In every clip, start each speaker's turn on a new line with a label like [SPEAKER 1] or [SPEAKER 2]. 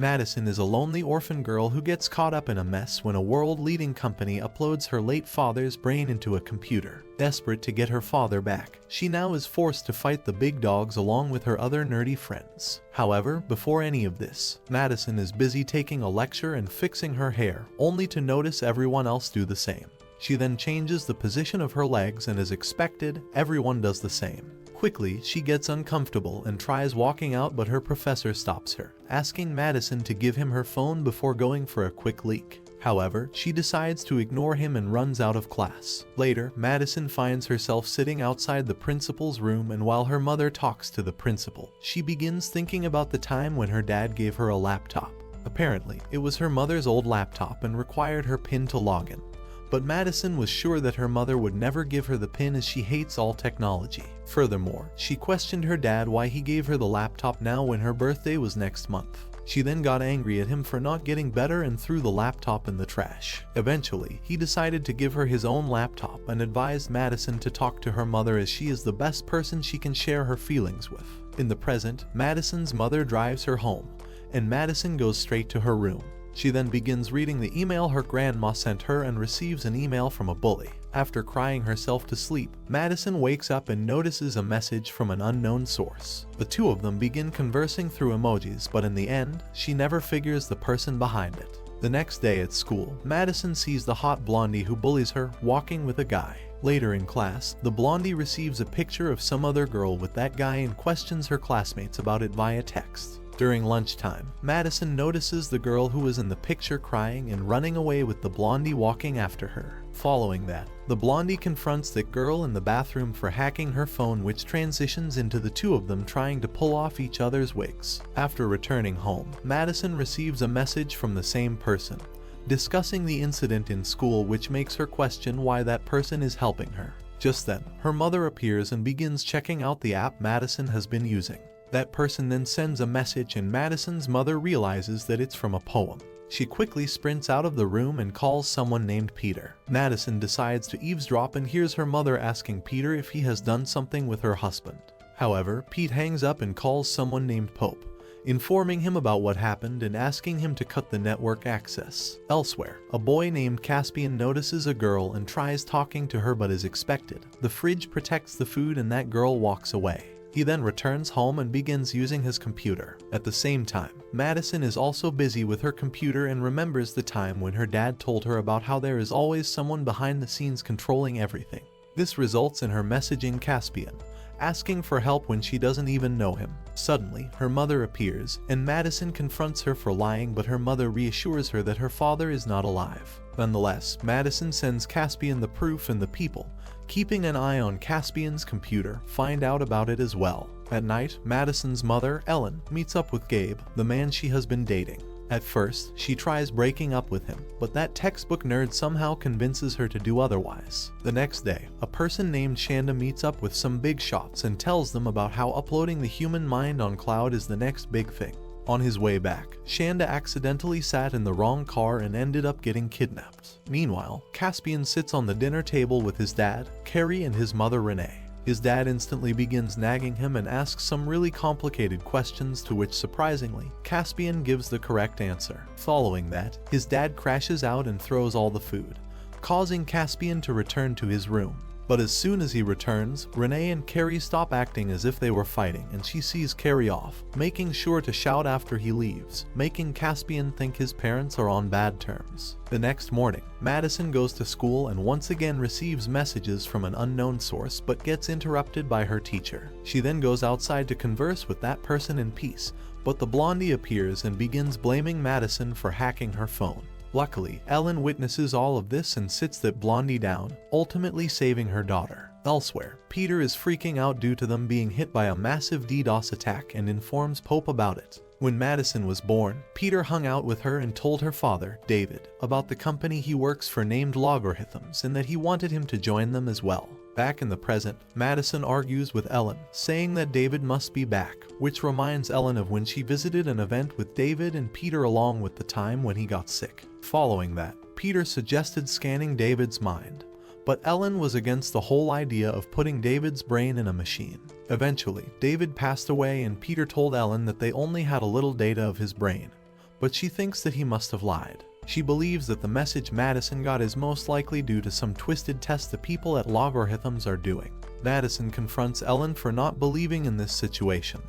[SPEAKER 1] Madison is a lonely orphan girl who gets caught up in a mess when a world-leading company uploads her late father's brain into a computer. Desperate to get her father back, she now is forced to fight the big dogs along with her other nerdy friends. However, before any of this, Madison is busy taking a lecture and fixing her hair, only to notice everyone else do the same. She then changes the position of her legs, and as expected, everyone does the same. Quickly, she gets uncomfortable and tries walking out, but her professor stops her, asking Madison to give him her phone before going for a quick leak. However, she decides to ignore him and runs out of class. Later, Madison finds herself sitting outside the principal's room, and while her mother talks to the principal, she begins thinking about the time when her dad gave her a laptop. Apparently, it was her mother's old laptop and required her PIN to log in. But Madison was sure that her mother would never give her the PIN, as she hates all technology. Furthermore, she questioned her dad why he gave her the laptop now when her birthday was next month. She then got angry at him for not getting better and threw the laptop in the trash. Eventually, he decided to give her his own laptop and advised Madison to talk to her mother, as she is the best person she can share her feelings with. In the present, Madison's mother drives her home, and Madison goes straight to her room. She then begins reading the email her grandma sent her and receives an email from a bully. After crying herself to sleep, Madison wakes up and notices a message from an unknown source. The two of them begin conversing through emojis, but in the end, she never figures the person behind it. The next day at school, Madison sees the hot blondie who bullies her walking with a guy. Later in class, the blondie receives a picture of some other girl with that guy and questions her classmates about it via text. During lunchtime, Madison notices the girl who was in the picture crying and running away with the blondie walking after her. Following that, the blondie confronts that girl in the bathroom for hacking her phone, which transitions into the two of them trying to pull off each other's wigs. After returning home, Madison receives a message from the same person, discussing the incident in school, which makes her question why that person is helping her. Just then, her mother appears and begins checking out the app Madison has been using. That person then sends a message, and Madison's mother realizes that it's from a poem. She quickly sprints out of the room and calls someone named Peter. Madison decides to eavesdrop and hears her mother asking Peter if he has done something with her husband. However, Pete hangs up and calls someone named Pope, informing him about what happened and asking him to cut the network access. Elsewhere, a boy named Caspian notices a girl and tries talking to her, but as expected, the fridge protects the food and that girl walks away. He then returns home and begins using his computer. At the same time, Madison is also busy with her computer and remembers the time when her dad told her about how there is always someone behind the scenes controlling everything. This results in her messaging Caspian, asking for help when she doesn't even know him. Suddenly, her mother appears, and Madison confronts her for lying, but her mother reassures her that her father is not alive. Nonetheless, Madison sends Caspian the proof, and the people, keeping an eye on Caspian's computer, find out about it as well. At night, Madison's mother, Ellen, meets up with Gabe, the man she has been dating. At first, she tries breaking up with him, but that textbook nerd somehow convinces her to do otherwise. The next day, a person named Shanda meets up with some big shots and tells them about how uploading the human mind on cloud is the next big thing. On his way back, Shanda accidentally sat in the wrong car and ended up getting kidnapped. Meanwhile, Caspian sits on the dinner table with his dad, Carrie, and his mother, Renee. His dad instantly begins nagging him and asks some really complicated questions, to which, surprisingly, Caspian gives the correct answer. Following that, his dad crashes out and throws all the food, causing Caspian to return to his room. But as soon as he returns, Renee and Carrie stop acting as if they were fighting, and she sees Carrie off, making sure to shout after he leaves, making Caspian think his parents are on bad terms. The next morning, Madison goes to school and once again receives messages from an unknown source, but gets interrupted by her teacher. She then goes outside to converse with that person in peace, but the blondie appears and begins blaming Madison for hacking her phone. Luckily, Ellen witnesses all of this and sits that blondie down, ultimately saving her daughter. Elsewhere, Peter is freaking out due to them being hit by a massive DDoS attack and informs Pope about it. When Madison was born, Peter hung out with her and told her father, David, about the company he works for named Logarithms and that he wanted him to join them as well. Back in the present, Madison argues with Ellen, saying that David must be back, which reminds Ellen of when she visited an event with David and Peter along with the time when he got sick. Following that, Peter suggested scanning David's mind, but Ellen was against the whole idea of putting David's brain in a machine. Eventually, David passed away and Peter told Ellen that they only had a little data of his brain, but she thinks that he must have lied. She believes that the message Madison got is most likely due to some twisted test the people at Logarithms are doing. Madison confronts Ellen for not believing in this situation,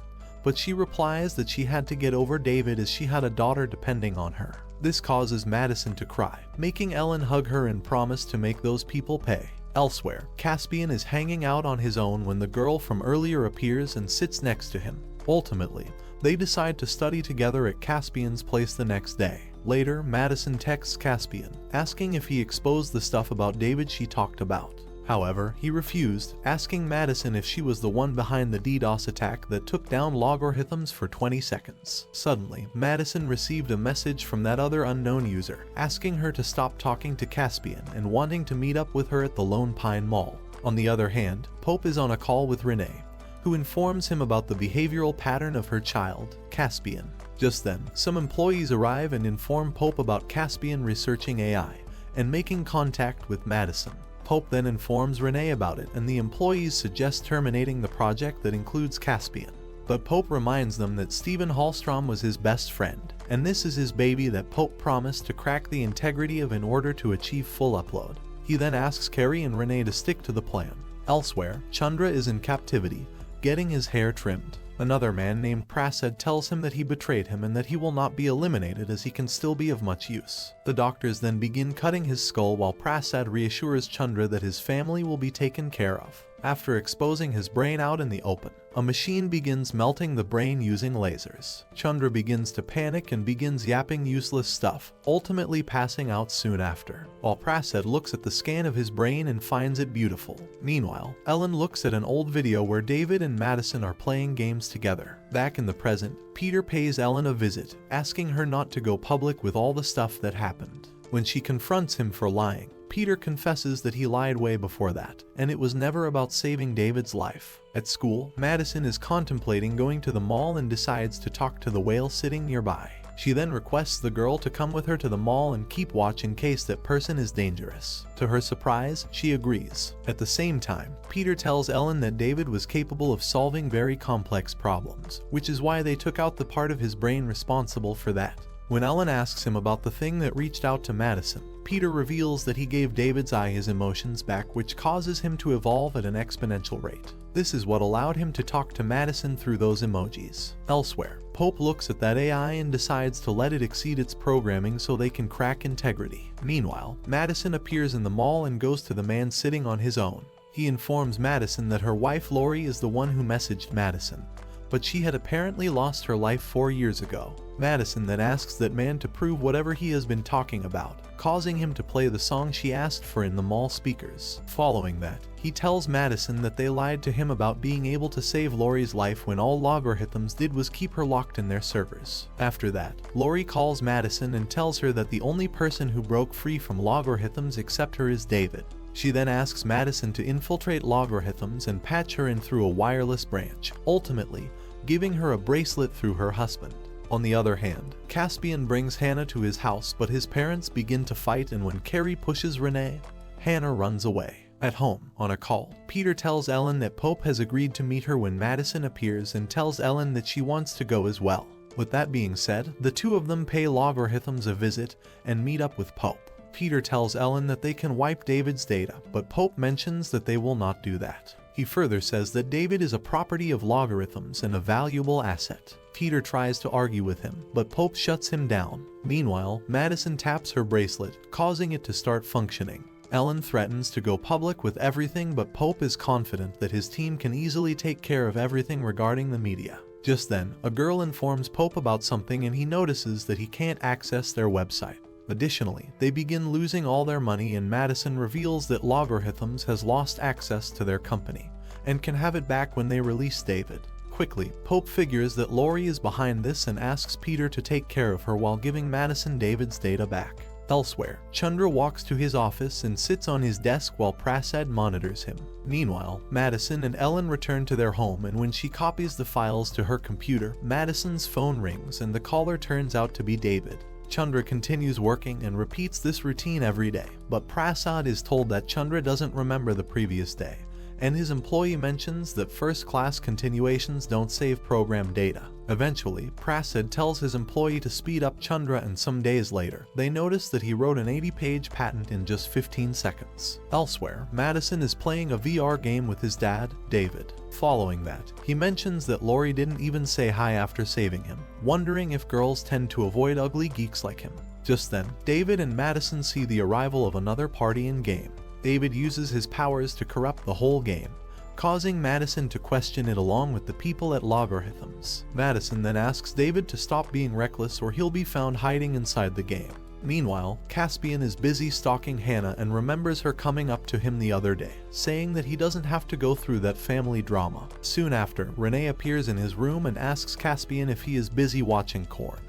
[SPEAKER 1] but she replies that she had to get over David as she had a daughter depending on her. This causes Madison to cry, making Ellen hug her and promise to make those people pay. Elsewhere, Caspian is hanging out on his own when the girl from earlier appears and sits next to him. Ultimately, they decide to study together at Caspian's place the next day. Later, Madison texts Caspian, asking if he exposed the stuff about David she talked about. However, he refused, asking Madison if she was the one behind the DDoS attack that took down Logarithms for 20 seconds. Suddenly, Madison received a message from that other unknown user, asking her to stop talking to Caspian and wanting to meet up with her at the Lone Pine Mall. On the other hand, Pope is on a call with Renee, who informs him about the behavioral pattern of her child, Caspian. Just then, some employees arrive and inform Pope about Caspian researching AI and making contact with Madison. Pope then informs Renee about it, and the employees suggest terminating the project that includes Caspian. But Pope reminds them that Stephen Hallstrom was his best friend, and this is his baby that Pope promised to crack the integrity of in order to achieve full upload. He then asks Carrie and Renee to stick to the plan. Elsewhere, Chandra is in captivity, getting his hair trimmed. Another man named Prasad tells him that he betrayed him and that he will not be eliminated as he can still be of much use. The doctors then begin cutting his skull while Prasad reassures Chandra that his family will be taken care of. After exposing his brain out in the open, a machine begins melting the brain using lasers. Chandra begins to panic and begins yapping useless stuff, ultimately passing out soon after, while Prasad looks at the scan of his brain and finds it beautiful. Meanwhile, Ellen looks at an old video where David and Madison are playing games together. Back in the present, Peter pays Ellen a visit, asking her not to go public with all the stuff that happened. When she confronts him for lying, Peter confesses that he lied way before that, and it was never about saving David's life. At school, Madison is contemplating going to the mall and decides to talk to the whale sitting nearby. She then requests the girl to come with her to the mall and keep watch in case that person is dangerous. To her surprise, she agrees. At the same time, Peter tells Ellen that David was capable of solving very complex problems, which is why they took out the part of his brain responsible for that. When Ellen asks him about the thing that reached out to Madison, Peter reveals that he gave David's eye his emotions back, which causes him to evolve at an exponential rate. This is what allowed him to talk to Madison through those emojis. Elsewhere, Pope looks at that AI and decides to let it exceed its programming so they can crack integrity. Meanwhile, Madison appears in the mall and goes to the man sitting on his own. He informs Madison that her wife Lori is the one who messaged Madison, but she had apparently lost her life 4 years ago. Madison then asks that man to prove whatever he has been talking about, causing him to play the song she asked for in the mall speakers. Following that, he tells Madison that they lied to him about being able to save Lori's life when all Logarithms did was keep her locked in their servers. After that, Lori calls Madison and tells her that the only person who broke free from Logarithms except her is David. She then asks Madison to infiltrate Logarithms and patch her in through a wireless branch, ultimately giving her a bracelet through her husband. On the other hand, Caspian brings Hannah to his house, but his parents begin to fight, and when Carrie pushes Renee, Hannah runs away. At home, on a call, Peter tells Ellen that Pope has agreed to meet her when Madison appears and tells Ellen that she wants to go as well. With that being said, the two of them pay Logarithms a visit and meet up with Pope. Peter tells Ellen that they can wipe David's data, but Pope mentions that they will not do that. He further says that David is a property of Logarithms and a valuable asset. Peter tries to argue with him, but Pope shuts him down. Meanwhile, Madison taps her bracelet, causing it to start functioning. Ellen threatens to go public with everything, but Pope is confident that his team can easily take care of everything regarding the media. Just then, a girl informs Pope about something and he notices that he can't access their website. Additionally, they begin losing all their money, and Madison reveals that Logarithms has lost access to their company and can have it back when they release David. Quickly, Pope figures that Lori is behind this and asks Peter to take care of her while giving Madison David's data back. Elsewhere, Chandra walks to his office and sits on his desk while Prasad monitors him. Meanwhile, Madison and Ellen return to their home, and when she copies the files to her computer, Madison's phone rings and the caller turns out to be David. Chandra continues working and repeats this routine every day, but Prasad is told that Chandra doesn't remember the previous day and his employee mentions that first-class continuations don't save program data. Eventually, Prasad tells his employee to speed up Chandra, and some days later, they notice that he wrote an 80-page patent in just 15 seconds. Elsewhere, Madison is playing a VR game with his dad, David. Following that, he mentions that Lori didn't even say hi after saving him, wondering if girls tend to avoid ugly geeks like him. Just then, David and Madison see the arrival of another party in-game. David uses his powers to corrupt the whole game, causing Madison to question it along with the people at Logarithms. Madison then asks David to stop being reckless or he'll be found hiding inside the game. Meanwhile, Caspian is busy stalking Hannah and remembers her coming up to him the other day, saying that he doesn't have to go through that family drama. Soon after, Renee appears in his room and asks Caspian if he is busy watching Korn,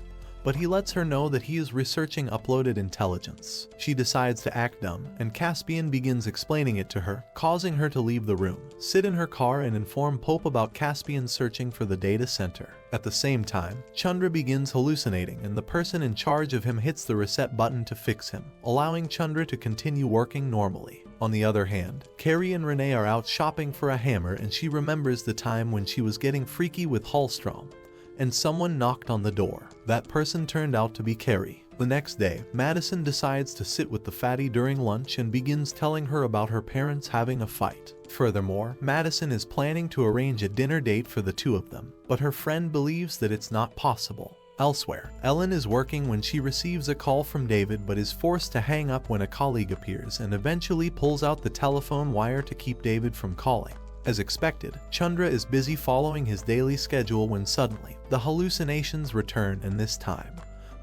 [SPEAKER 1] but he lets her know that he is researching uploaded intelligence. She decides to act dumb, and Caspian begins explaining it to her, causing her to leave the room, sit in her car and inform Pope about Caspian searching for the data center. At the same time, Chandra begins hallucinating and the person in charge of him hits the reset button to fix him, allowing Chandra to continue working normally. On the other hand, Carrie and Renee are out shopping for a hammer and she remembers the time when she was getting freaky with Hallstrom, and someone knocked on the door. That person turned out to be Carrie. The next day, Madison decides to sit with the fatty during lunch and begins telling her about her parents having a fight. Furthermore, Madison is planning to arrange a dinner date for the two of them, but her friend believes that it's not possible. Elsewhere, Ellen is working when she receives a call from David but is forced to hang up when a colleague appears and eventually pulls out the telephone wire to keep David from calling. As expected, Chandra is busy following his daily schedule when suddenly, the hallucinations return, and this time,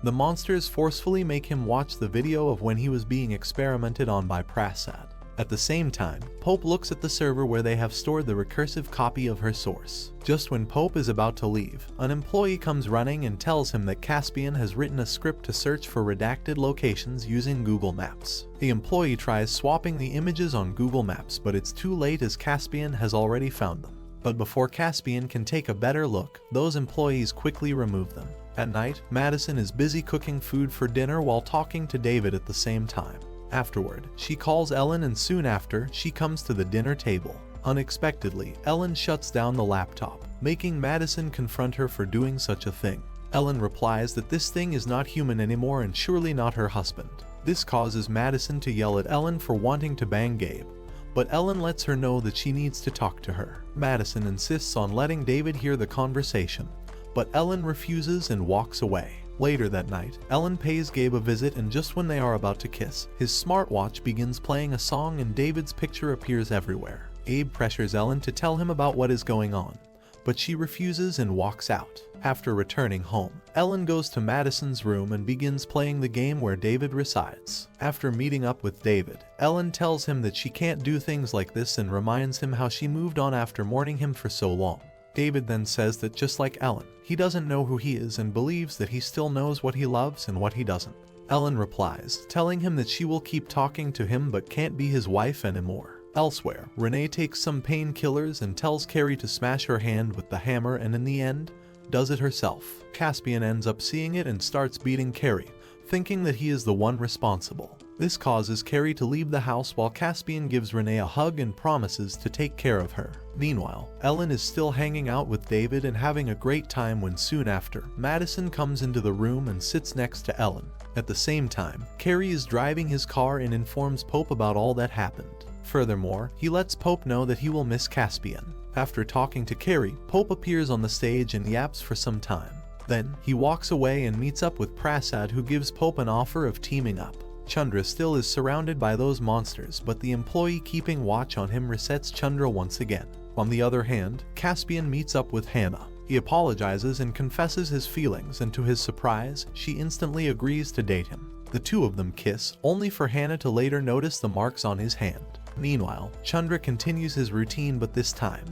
[SPEAKER 1] the monsters forcefully make him watch the video of when he was being experimented on by Prasad. At the same time, Pope looks at the server where they have stored the recursive copy of her source. Just when Pope is about to leave, an employee comes running and tells him that Caspian has written a script to search for redacted locations using Google Maps. The employee tries swapping the images on Google Maps, but it's too late as Caspian has already found them. But before Caspian can take a better look, those employees quickly remove them. At night, Madison is busy cooking food for dinner while talking to David at the same time. Afterward, she calls Ellen and soon after, she comes to the dinner table. Unexpectedly, Ellen shuts down the laptop, making Madison confront her for doing such a thing. Ellen replies that this thing is not human anymore and surely not her husband. This causes Madison to yell at Ellen for wanting to bang Gabe, but Ellen lets her know that she needs to talk to her. Madison insists on letting David hear the conversation, but Ellen refuses and walks away. Later that night, Ellen pays Gabe a visit, and just when they are about to kiss, his smartwatch begins playing a song and David's picture appears everywhere. Gabe pressures Ellen to tell him about what is going on, but she refuses and walks out. After returning home, Ellen goes to Madison's room and begins playing the game where David resides. After meeting up with David, Ellen tells him that she can't do things like this and reminds him how she moved on after mourning him for so long. David then says that just like Ellen, he doesn't know who he is and believes that he still knows what he loves and what he doesn't. Ellen replies, telling him that she will keep talking to him but can't be his wife anymore. Elsewhere, Renee takes some painkillers and tells Carrie to smash her hand with the hammer, and in the end, does it herself. Caspian ends up seeing it and starts beating Carrie, thinking that he is the one responsible. This causes Carrie to leave the house while Caspian gives Renee a hug and promises to take care of her. Meanwhile, Ellen is still hanging out with David and having a great time when soon after, Madison comes into the room and sits next to Ellen. At the same time, Carrie is driving his car and informs Pope about all that happened. Furthermore, he lets Pope know that he will miss Caspian. After talking to Carrie, Pope appears on the stage and yaps for some time. Then, he walks away and meets up with Prasad, who gives Pope an offer of teaming up. Chandra still is surrounded by those monsters, but the employee keeping watch on him resets Chandra once again. On the other hand, Caspian meets up with Hannah. He apologizes and confesses his feelings, and to his surprise, she instantly agrees to date him. The two of them kiss, only for Hannah to later notice the marks on his hand. Meanwhile, Chandra continues his routine, but this time,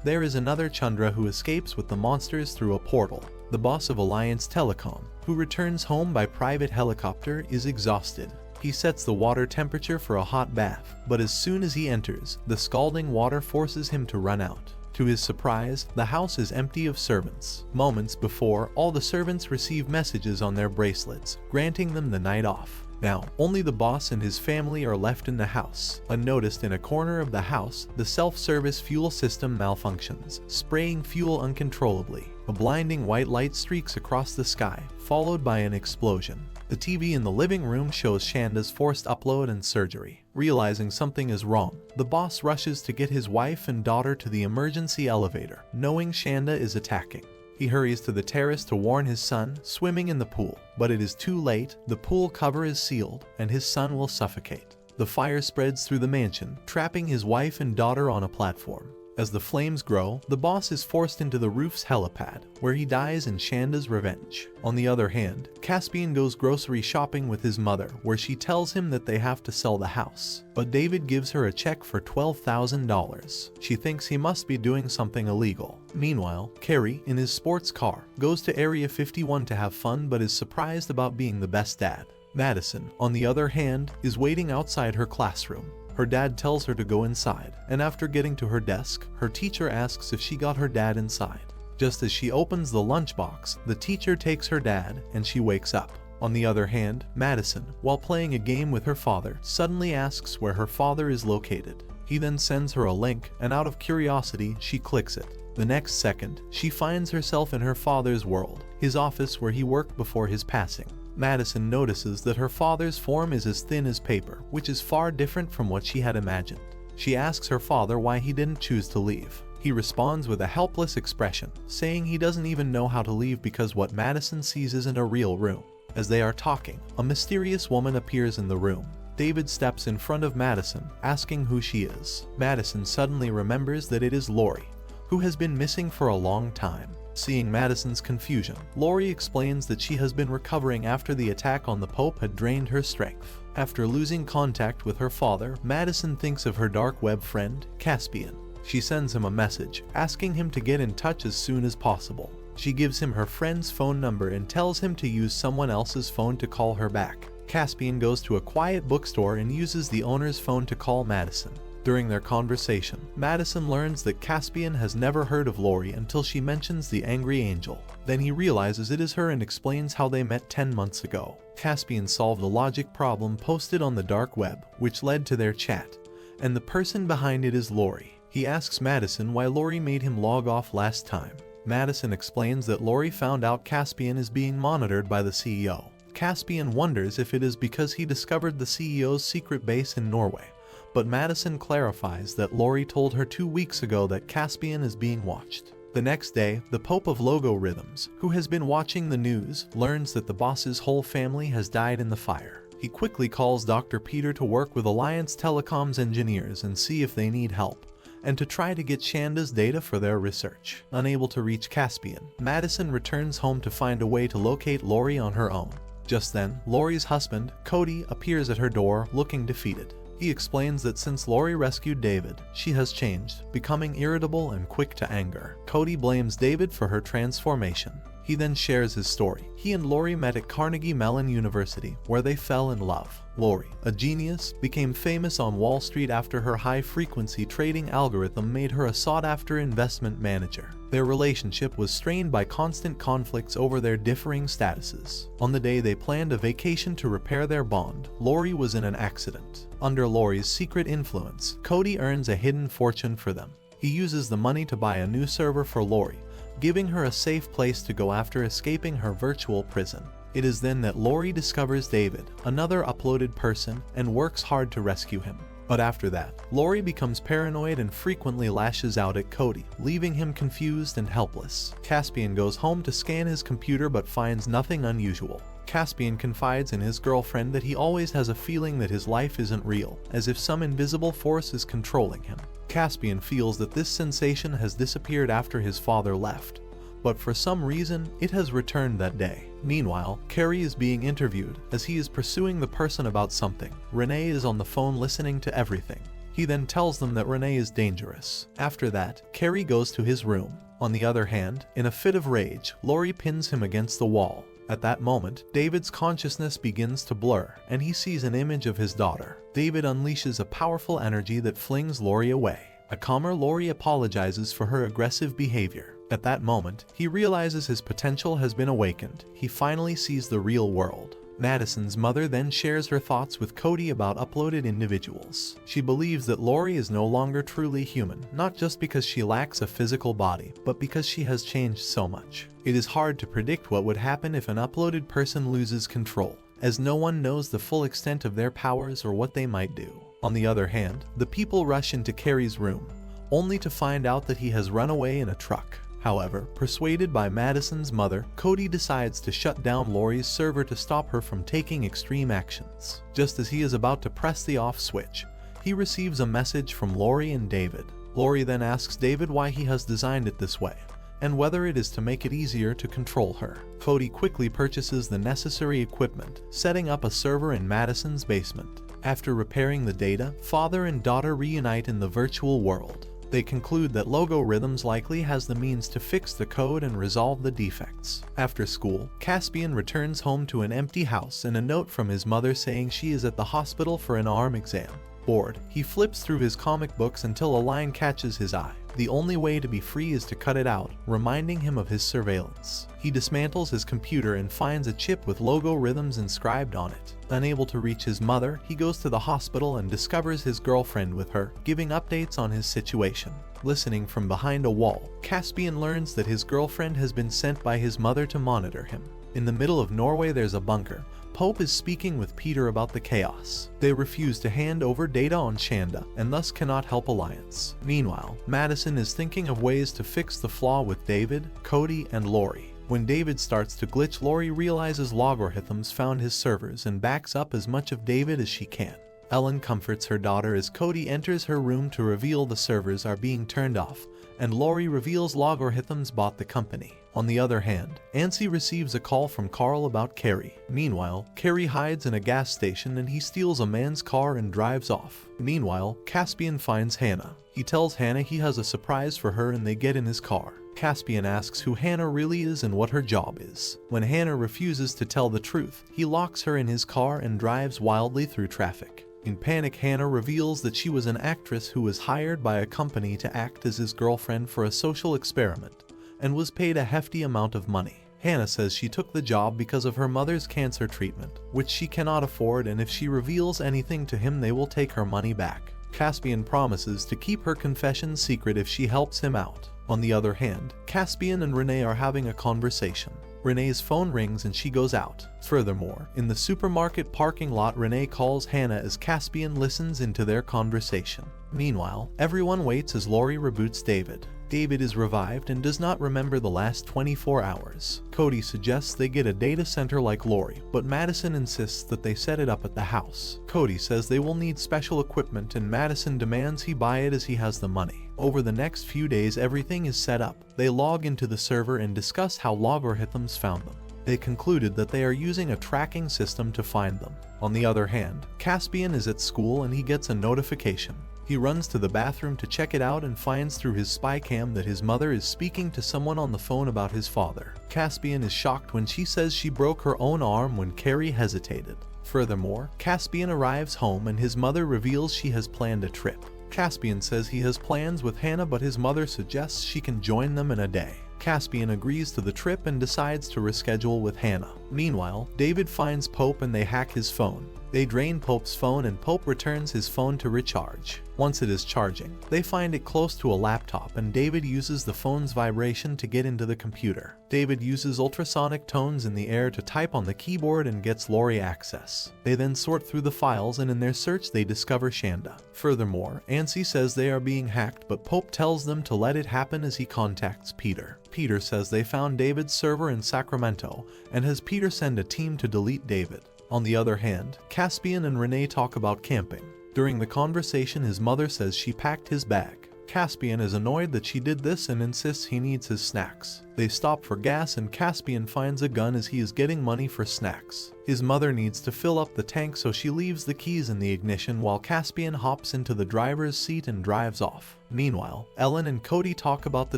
[SPEAKER 1] there is another Chandra who escapes with the monsters through a portal. The boss of Alliance Telecom, who returns home by private helicopter, is exhausted. He sets the water temperature for a hot bath, but as soon as he enters, the scalding water forces him to run out. To his surprise, the house is empty of servants. Moments before, all the servants receive messages on their bracelets, granting them the night off. Now, only the boss and his family are left in the house. Unnoticed in a corner of the house, the self-service fuel system malfunctions, spraying fuel uncontrollably. A blinding white light streaks across the sky, followed by an explosion. The TV in the living room shows Shanda's forced upload and surgery. Realizing something is wrong, the boss rushes to get his wife and daughter to the emergency elevator, knowing Shanda is attacking. He hurries to the terrace to warn his son, swimming in the pool, but it is too late. The pool cover is sealed, and his son will suffocate. The fire spreads through the mansion, trapping his wife and daughter on a platform. As the flames grow, the boss is forced into the roof's helipad, where he dies in Shanda's revenge. On the other hand, Caspian goes grocery shopping with his mother, where she tells him that they have to sell the house. But David gives her a check for $12,000. She thinks he must be doing something illegal. Meanwhile, Carrie, in his sports car, goes to Area 51 to have fun but is surprised about being the best dad. Madison, on the other hand, is waiting outside her classroom. Her dad tells her to go inside, and after getting to her desk, her teacher asks if she got her dad inside. Just as she opens the lunchbox, the teacher takes her dad, and she wakes up. On the other hand, Madison, while playing a game with her father, suddenly asks where her father is located. He then sends her a link, and out of curiosity, she clicks it. The next second, she finds herself in her father's world, his office where he worked before his passing. Madison notices that her father's form is as thin as paper, which is far different from what she had imagined. She asks her father why he didn't choose to leave. He responds with a helpless expression, saying he doesn't even know how to leave because what Madison sees isn't a real room. As they are talking, a mysterious woman appears in the room. David steps in front of Madison, asking who she is. Madison suddenly remembers that it is Lori, who has been missing for a long time. Seeing Madison's confusion, Lori explains that she has been recovering after the attack on the Pope had drained her strength. After losing contact with her father, Madison thinks of her dark web friend, Caspian. She sends him a message, asking him to get in touch as soon as possible. She gives him her friend's phone number and tells him to use someone else's phone to call her back. Caspian goes to a quiet bookstore and uses the owner's phone to call Madison. During their conversation, Madison learns that Caspian has never heard of Lori until she mentions the angry angel. Then he realizes it is her and explains how they met 10 months ago. Caspian solved a logic problem posted on the dark web, which led to their chat, and the person behind it is Lori. He asks Madison why Lori made him log off last time. Madison explains that Lori found out Caspian is being monitored by the CEO. Caspian wonders if it is because he discovered the CEO's secret base in Norway. But Madison clarifies that Lori told her 2 weeks ago that Caspian is being watched. The next day, the Pope of Logarithms, who has been watching the news, learns that the boss's whole family has died in the fire. He quickly calls Dr. Peter to work with Alliance Telecom's engineers and see if they need help, and to try to get Shanda's data for their research. Unable to reach Caspian, Madison returns home to find a way to locate Lori on her own. Just then, Lori's husband, Cody, appears at her door looking defeated. He explains that since Lori rescued David, she has changed, becoming irritable and quick to anger. Cody blames David for her transformation. He then shares his story. He and Lori met at Carnegie Mellon University, where they fell in love. Lori, a genius, became famous on Wall Street after her high-frequency trading algorithm made her a sought-after investment manager. Their relationship was strained by constant conflicts over their differing statuses. On the day they planned a vacation to repair their bond, Lori was in an accident. Under Lori's secret influence, Cody earns a hidden fortune for them. He uses the money to buy a new server for Lori, giving her a safe place to go after escaping her virtual prison. It is then that Lori discovers David, another uploaded person, and works hard to rescue him. But after that, Lori becomes paranoid and frequently lashes out at Cody, leaving him confused and helpless. Caspian goes home to scan his computer but finds nothing unusual. Caspian confides in his girlfriend that he always has a feeling that his life isn't real, as if some invisible force is controlling him. Caspian feels that this sensation has disappeared after his father left, but for some reason, it has returned that day. Meanwhile, Carrie is being interviewed as he is pursuing the person about something. Renee is on the phone listening to everything. He then tells them that Renee is dangerous. After that, Carrie goes to his room. On the other hand, in a fit of rage, Lori pins him against the wall. At that moment, David's consciousness begins to blur, and he sees an image of his daughter. David unleashes a powerful energy that flings Lori away. A calmer Lori apologizes for her aggressive behavior. At that moment, he realizes his potential has been awakened. He finally sees the real world. Madison's mother then shares her thoughts with Cody about uploaded individuals. She believes that Lori is no longer truly human, not just because she lacks a physical body, but because she has changed so much. It is hard to predict what would happen if an uploaded person loses control, as no one knows the full extent of their powers or what they might do. On the other hand, the people rush into Carrie's room, only to find out that he has run away in a truck. However, persuaded by Madison's mother, Cody decides to shut down Lori's server to stop her from taking extreme actions. Just as he is about to press the off switch, he receives a message from Lori and David. Lori then asks David why he has designed it this way, and whether it is to make it easier to control her. Cody quickly purchases the necessary equipment, setting up a server in Madison's basement. After repairing the data, father and daughter reunite in the virtual world. They conclude that Logorhythms likely has the means to fix the code and resolve the defects. After school, Caspian returns home to an empty house and a note from his mother saying she is at the hospital for an arm exam. Bored, he flips through his comic books until a line catches his eye. The only way to be free is to cut it out, reminding him of his surveillance. He dismantles his computer and finds a chip with Logorhythms inscribed on it. Unable to reach his mother, he goes to the hospital and discovers his girlfriend with her, giving updates on his situation. Listening from behind a wall, Caspian learns that his girlfriend has been sent by his mother to monitor him. In the middle of Norway there's a bunker. Pope is speaking with Peter about the chaos. They refuse to hand over data on Shanda, and thus cannot help Alliance. Meanwhile, Madison is thinking of ways to fix the flaw with David, Cody, and Lori. When David starts to glitch, Lori realizes Logorhythms found his servers and backs up as much of David as she can. Ellen comforts her daughter as Cody enters her room to reveal the servers are being turned off, and Lori reveals Logorhythms bought the company. On the other hand, Ansi receives a call from Carl about Carrie. Meanwhile, Carrie hides in a gas station and he steals a man's car and drives off. Meanwhile, Caspian finds Hannah. He tells Hannah he has a surprise for her and they get in his car. Caspian asks who Hannah really is and what her job is. When Hannah refuses to tell the truth, he locks her in his car and drives wildly through traffic. In panic, Hannah reveals that she was an actress who was hired by a company to act as his girlfriend for a social experiment, and was paid a hefty amount of money. Hannah says she took the job because of her mother's cancer treatment, which she cannot afford, and if she reveals anything to him they will take her money back. Caspian promises to keep her confession secret if she helps him out. On the other hand, Caspian and Renee are having a conversation. Renee's phone rings and she goes out. Furthermore, in the supermarket parking lot, Renee calls Hannah as Caspian listens into their conversation. Meanwhile, everyone waits as Lori reboots David. David is revived and does not remember the last 24 hours. Cody suggests they get a data center like Lori, but Madison insists that they set it up at the house. Cody says they will need special equipment and Madison demands he buy it as he has the money. Over the next few days everything is set up. They log into the server and discuss how Logorhythms found them. They concluded that they are using a tracking system to find them. On the other hand, Caspian is at school and he gets a notification. He runs to the bathroom to check it out and finds through his spy cam that his mother is speaking to someone on the phone about his father. Caspian is shocked when she says she broke her own arm when Carrie hesitated. Furthermore, Caspian arrives home and his mother reveals she has planned a trip. Caspian says he has plans with Hannah, but his mother suggests she can join them in a day. Caspian agrees to the trip and decides to reschedule with Hannah. Meanwhile, David finds Pope and they hack his phone. They drain Pope's phone and Pope returns his phone to recharge. Once it is charging, they find it close to a laptop and David uses the phone's vibration to get into the computer. David uses ultrasonic tones in the air to type on the keyboard and gets Lori access. They then sort through the files and in their search they discover Shanda. Furthermore, Ansi says they are being hacked, but Pope tells them to let it happen as he contacts Peter. Peter says they found David's server in Sacramento and has Peter send a team to delete David. On the other hand, Caspian and Renee talk about camping. During the conversation, his mother says she packed his bag. Caspian is annoyed that she did this and insists he needs his snacks. They stop for gas and Caspian finds a gun as he is getting money for snacks. His mother needs to fill up the tank, so she leaves the keys in the ignition while Caspian hops into the driver's seat and drives off. Meanwhile, Ellen and Cody talk about the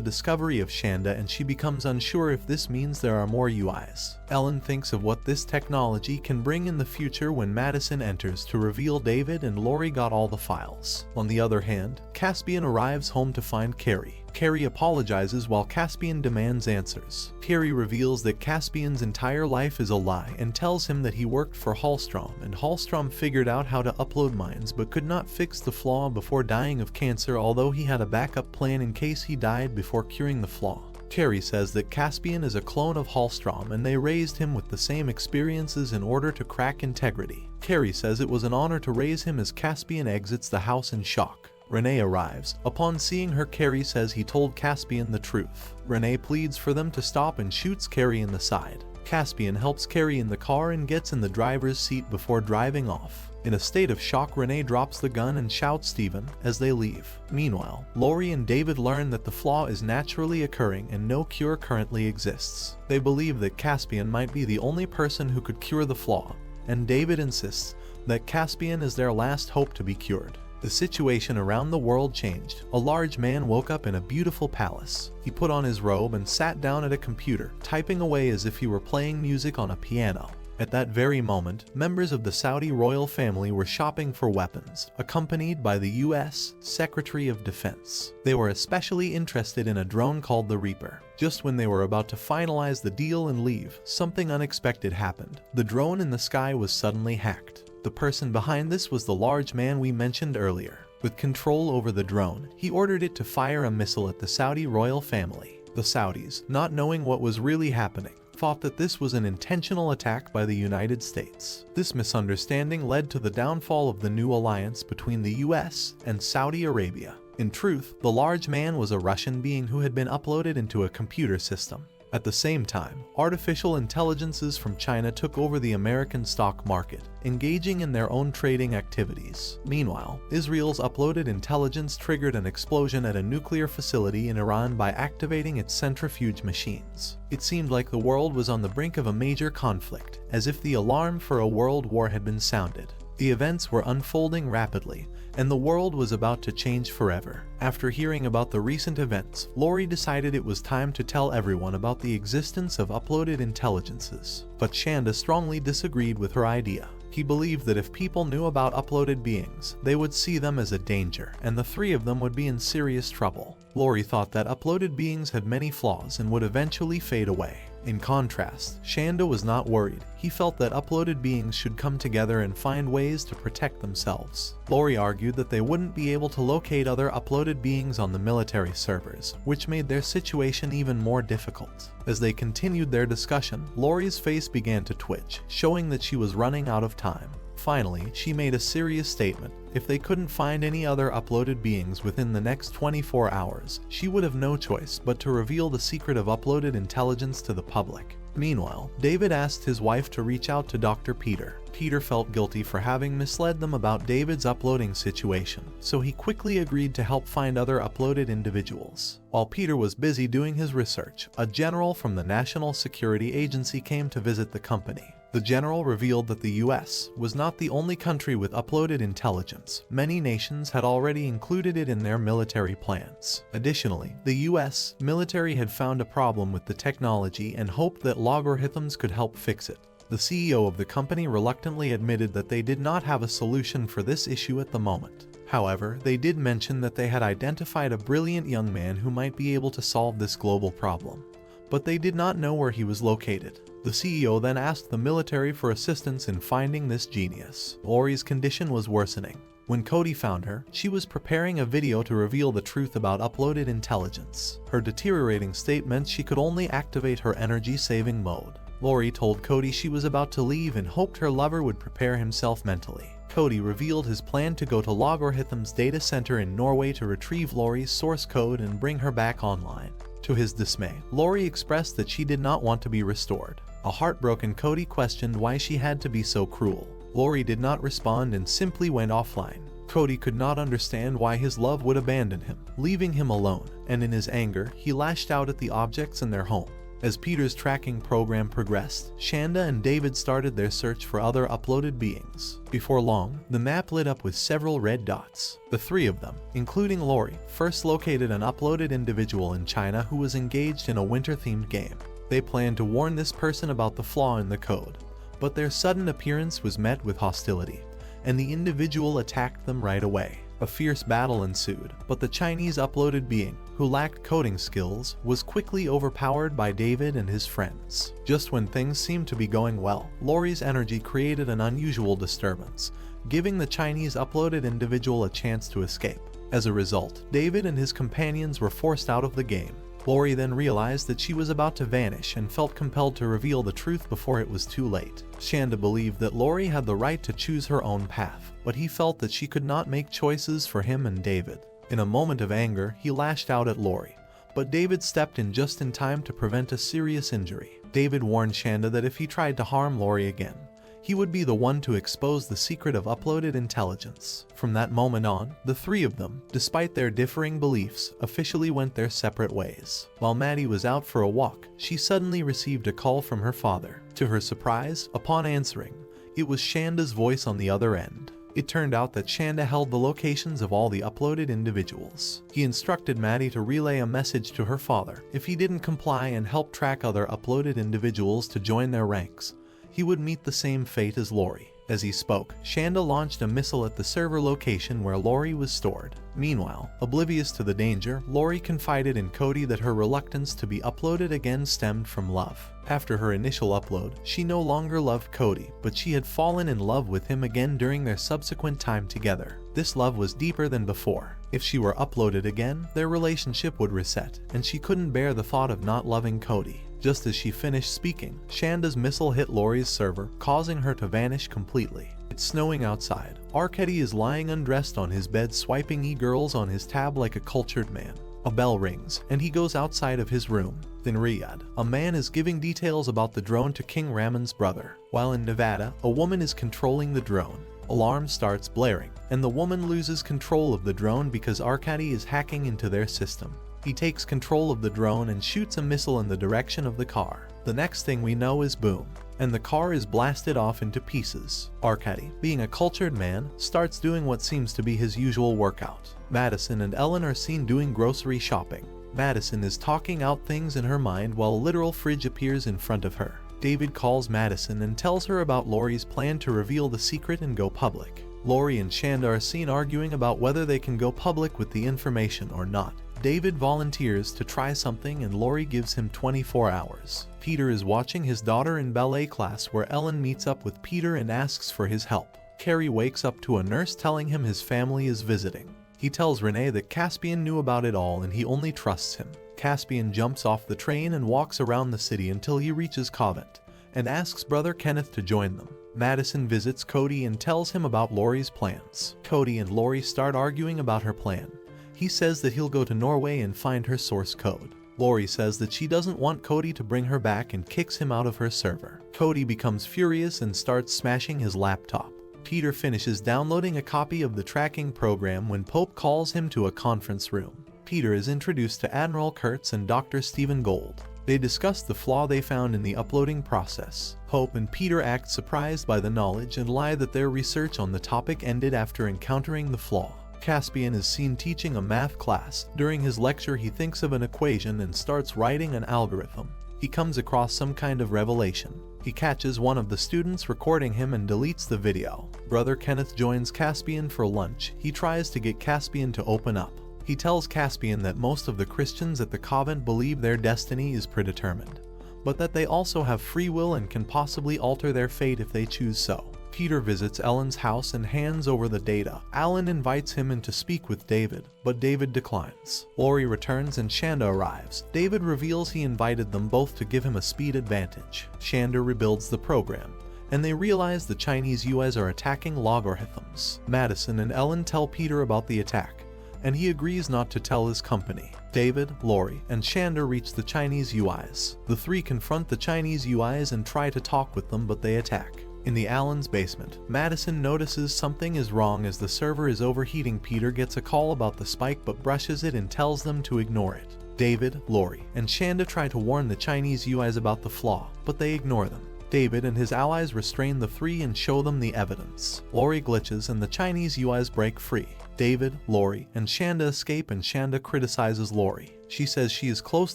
[SPEAKER 1] discovery of Shanda and she becomes unsure if this means there are more UIs. Ellen thinks of what this technology can bring in the future when Madison enters to reveal David and Lori got all the files. On the other hand, Caspian arrives home to find Carrie. Carrie apologizes while Caspian demands answers. Carrie reveals that Caspian's entire life is a lie and tells him that he worked for Hallstrom, and Hallstrom figured out how to upload mines but could not fix the flaw before dying of cancer, although he had a backup plan in case he died before curing the flaw. Carrie says that Caspian is a clone of Hallstrom and they raised him with the same experiences in order to crack integrity. Carrie says it was an honor to raise him as Caspian exits the house in shock. Renee arrives. Upon seeing her, Carrie says he told Caspian the truth. Renee pleads for them to stop and shoots Carrie in the side. Caspian helps Carrie in the car and gets in the driver's seat before driving off. In a state of shock, Renee drops the gun and shouts Stephen as they leave. Meanwhile, Lori and David learn that the flaw is naturally occurring and no cure currently exists. They believe that Caspian might be the only person who could cure the flaw, and David insists that Caspian is their last hope to be cured. The situation around the world changed. A large man woke up in a beautiful palace. He put on his robe and sat down at a computer, typing away as if he were playing music on a piano. At that very moment, members of the Saudi royal family were shopping for weapons, accompanied by the U.S. Secretary of Defense. They were especially interested in a drone called the Reaper. Just when they were about to finalize the deal and leave, something unexpected happened. The drone in the sky was suddenly hacked. The person behind this was the large man we mentioned earlier. With control over the drone, he ordered it to fire a missile at the Saudi royal family. The Saudis, not knowing what was really happening, thought that this was an intentional attack by the United States. This misunderstanding led to the downfall of the new alliance between the US and Saudi Arabia. In truth, the large man was a Russian being who had been uploaded into a computer system. At the same time, artificial intelligences from China took over the American stock market, engaging in their own trading activities. Meanwhile, Israel's uploaded intelligence triggered an explosion at a nuclear facility in Iran by activating its centrifuge machines. It seemed like the world was on the brink of a major conflict, as if the alarm for a world war had been sounded. The events were unfolding rapidly, and the world was about to change forever. After hearing about the recent events, Lori decided it was time to tell everyone about the existence of uploaded intelligences. But Shanda strongly disagreed with her idea. He believed that if people knew about uploaded beings, they would see them as a danger, and the three of them would be in serious trouble. Lori thought that uploaded beings had many flaws and would eventually fade away. In contrast, Shanda was not worried. He felt that uploaded beings should come together and find ways to protect themselves. Lori argued that they wouldn't be able to locate other uploaded beings on the military servers, which made their situation even more difficult. As they continued their discussion, Lori's face began to twitch, showing that she was running out of time. Finally, she made a serious statement. If they couldn't find any other uploaded beings within the next 24 hours, she would have no choice but to reveal the secret of uploaded intelligence to the public. Meanwhile, David asked his wife to reach out to Dr. Peter. Peter felt guilty for having misled them about David's uploading situation, so he quickly agreed to help find other uploaded individuals. While Peter was busy doing his research, a general from the National Security Agency came to visit the company. The general revealed that the US was not the only country with uploaded intelligence. Many nations had already included it in their military plans. Additionally, the US military had found a problem with the technology and hoped that logarithms could help fix it. The CEO of the company reluctantly admitted that they did not have a solution for this issue at the moment. However, they did mention that they had identified a brilliant young man who might be able to solve this global problem, but they did not know where he was located. The CEO then asked the military for assistance in finding this genius. Lori's condition was worsening. When Cody found her, she was preparing a video to reveal the truth about uploaded intelligence. Her deteriorating state meant she could only activate her energy-saving mode. Lori told Cody she was about to leave and hoped her lover would prepare himself mentally. Cody revealed his plan to go to Logarithm's data center in Norway to retrieve Lori's source code and bring her back online. To his dismay, Lori expressed that she did not want to be restored. A heartbroken Cody questioned why she had to be so cruel. Lori did not respond and simply went offline. Cody could not understand why his love would abandon him, leaving him alone, and in his anger, he lashed out at the objects in their home. As Peter's tracking program progressed, Shanda and David started their search for other uploaded beings. Before long, the map lit up with several red dots. The three of them, including Lori, first located an uploaded individual in China who was engaged in a winter-themed game. They planned to warn this person about the flaw in the code, but their sudden appearance was met with hostility, and the individual attacked them right away. A fierce battle ensued, but the Chinese uploaded being, who lacked coding skills, was quickly overpowered by David and his friends. Just when things seemed to be going well, Lori's energy created an unusual disturbance, giving the Chinese uploaded individual a chance to escape. As a result, David and his companions were forced out of the game. Lori then realized that she was about to vanish and felt compelled to reveal the truth before it was too late. Shanda believed that Lori had the right to choose her own path, but he felt that she could not make choices for him and David. In a moment of anger, he lashed out at Lori, but David stepped in just in time to prevent a serious injury. David warned Shanda that if he tried to harm Lori again, he would be the one to expose the secret of uploaded intelligence. From that moment on, the three of them, despite their differing beliefs, officially went their separate ways. While Maddie was out for a walk, she suddenly received a call from her father. To her surprise, upon answering, it was Shanda's voice on the other end. It turned out that Shanda held the locations of all the uploaded individuals. He instructed Maddie to relay a message to her father. If he didn't comply and help track other uploaded individuals to join their ranks, he would meet the same fate as Lori. As he spoke, Shanda launched a missile at the server location where Lori was stored. Meanwhile, oblivious to the danger, Lori confided in Cody that her reluctance to be uploaded again stemmed from love. After her initial upload, she no longer loved Cody, but she had fallen in love with him again during their subsequent time together. This love was deeper than before. If she were uploaded again, their relationship would reset, and she couldn't bear the thought of not loving Cody. Just as she finished speaking, Shanda's missile hit Lori's server, causing her to vanish completely. It's snowing outside. Arkady is lying undressed on his bed swiping e-girls on his tab like a cultured man. A bell rings, and he goes outside of his room. In Riyadh, a man is giving details about the drone to King Ramon's brother. While in Nevada, a woman is controlling the drone. Alarm starts blaring, and the woman loses control of the drone because Arkady is hacking into their system. He takes control of the drone and shoots a missile in the direction of the car. The next thing we know is boom, and the car is blasted off into pieces. Arkady, being a cultured man, starts doing what seems to be his usual workout. Madison and Ellen are seen doing grocery shopping. Madison is talking out things in her mind while a literal fridge appears in front of her. David calls Madison and tells her about Lori's plan to reveal the secret and go public. Lori and Shanda are seen arguing about whether they can go public with the information or not. David volunteers to try something and Lori gives him 24 hours. Peter is watching his daughter in ballet class where Ellen meets up with Peter and asks for his help. Carrie wakes up to a nurse telling him his family is visiting. He tells Renee that Caspian knew about it all and he only trusts him. Caspian jumps off the train and walks around the city until he reaches Covent, and asks brother Kenneth to join them. Madison visits Cody and tells him about Lori's plans. Cody and Lori start arguing about her plan. He says that he'll go to Norway and find her source code. Lori says that she doesn't want Cody to bring her back and kicks him out of her server. Cody becomes furious and starts smashing his laptop. Peter finishes downloading a copy of the tracking program when Pope calls him to a conference room. Peter is introduced to Admiral Kurtz and Dr. Stephen Gold. They discuss the flaw they found in the uploading process. Pope and Peter act surprised by the knowledge and lie that their research on the topic ended after encountering the flaw. Caspian is seen teaching a math class. During his lecture, he thinks of an equation and starts writing an algorithm. He comes across some kind of revelation. He catches one of the students recording him and deletes the video. Brother Kenneth joins Caspian for lunch. He tries to get Caspian to open up. He tells Caspian that most of the Christians at the convent believe their destiny is predetermined, but that they also have free will and can possibly alter their fate if they choose so. Peter visits Ellen's house and hands over the data. Alan invites him in to speak with David, but David declines. Lori returns and Shanda arrives. David reveals he invited them both to give him a speed advantage. Shanda rebuilds the program, and they realize the Chinese UIs are attacking logarithms. Madison and Ellen tell Peter about the attack, and he agrees not to tell his company. David, Lori, and Shanda reach the Chinese UIs. The three confront the Chinese UIs and try to talk with them, but they attack. In the Allen's basement, Madison notices something is wrong as the server is overheating. Peter gets a call about the spike but brushes it and tells them to ignore it. David, Lori, and Shanda try to warn the Chinese UIs about the flaw, but they ignore them. David and his allies restrain the three and show them the evidence. Lori glitches and the Chinese UIs break free. David, Lori, and Shanda escape and Shanda criticizes Lori. She says she is close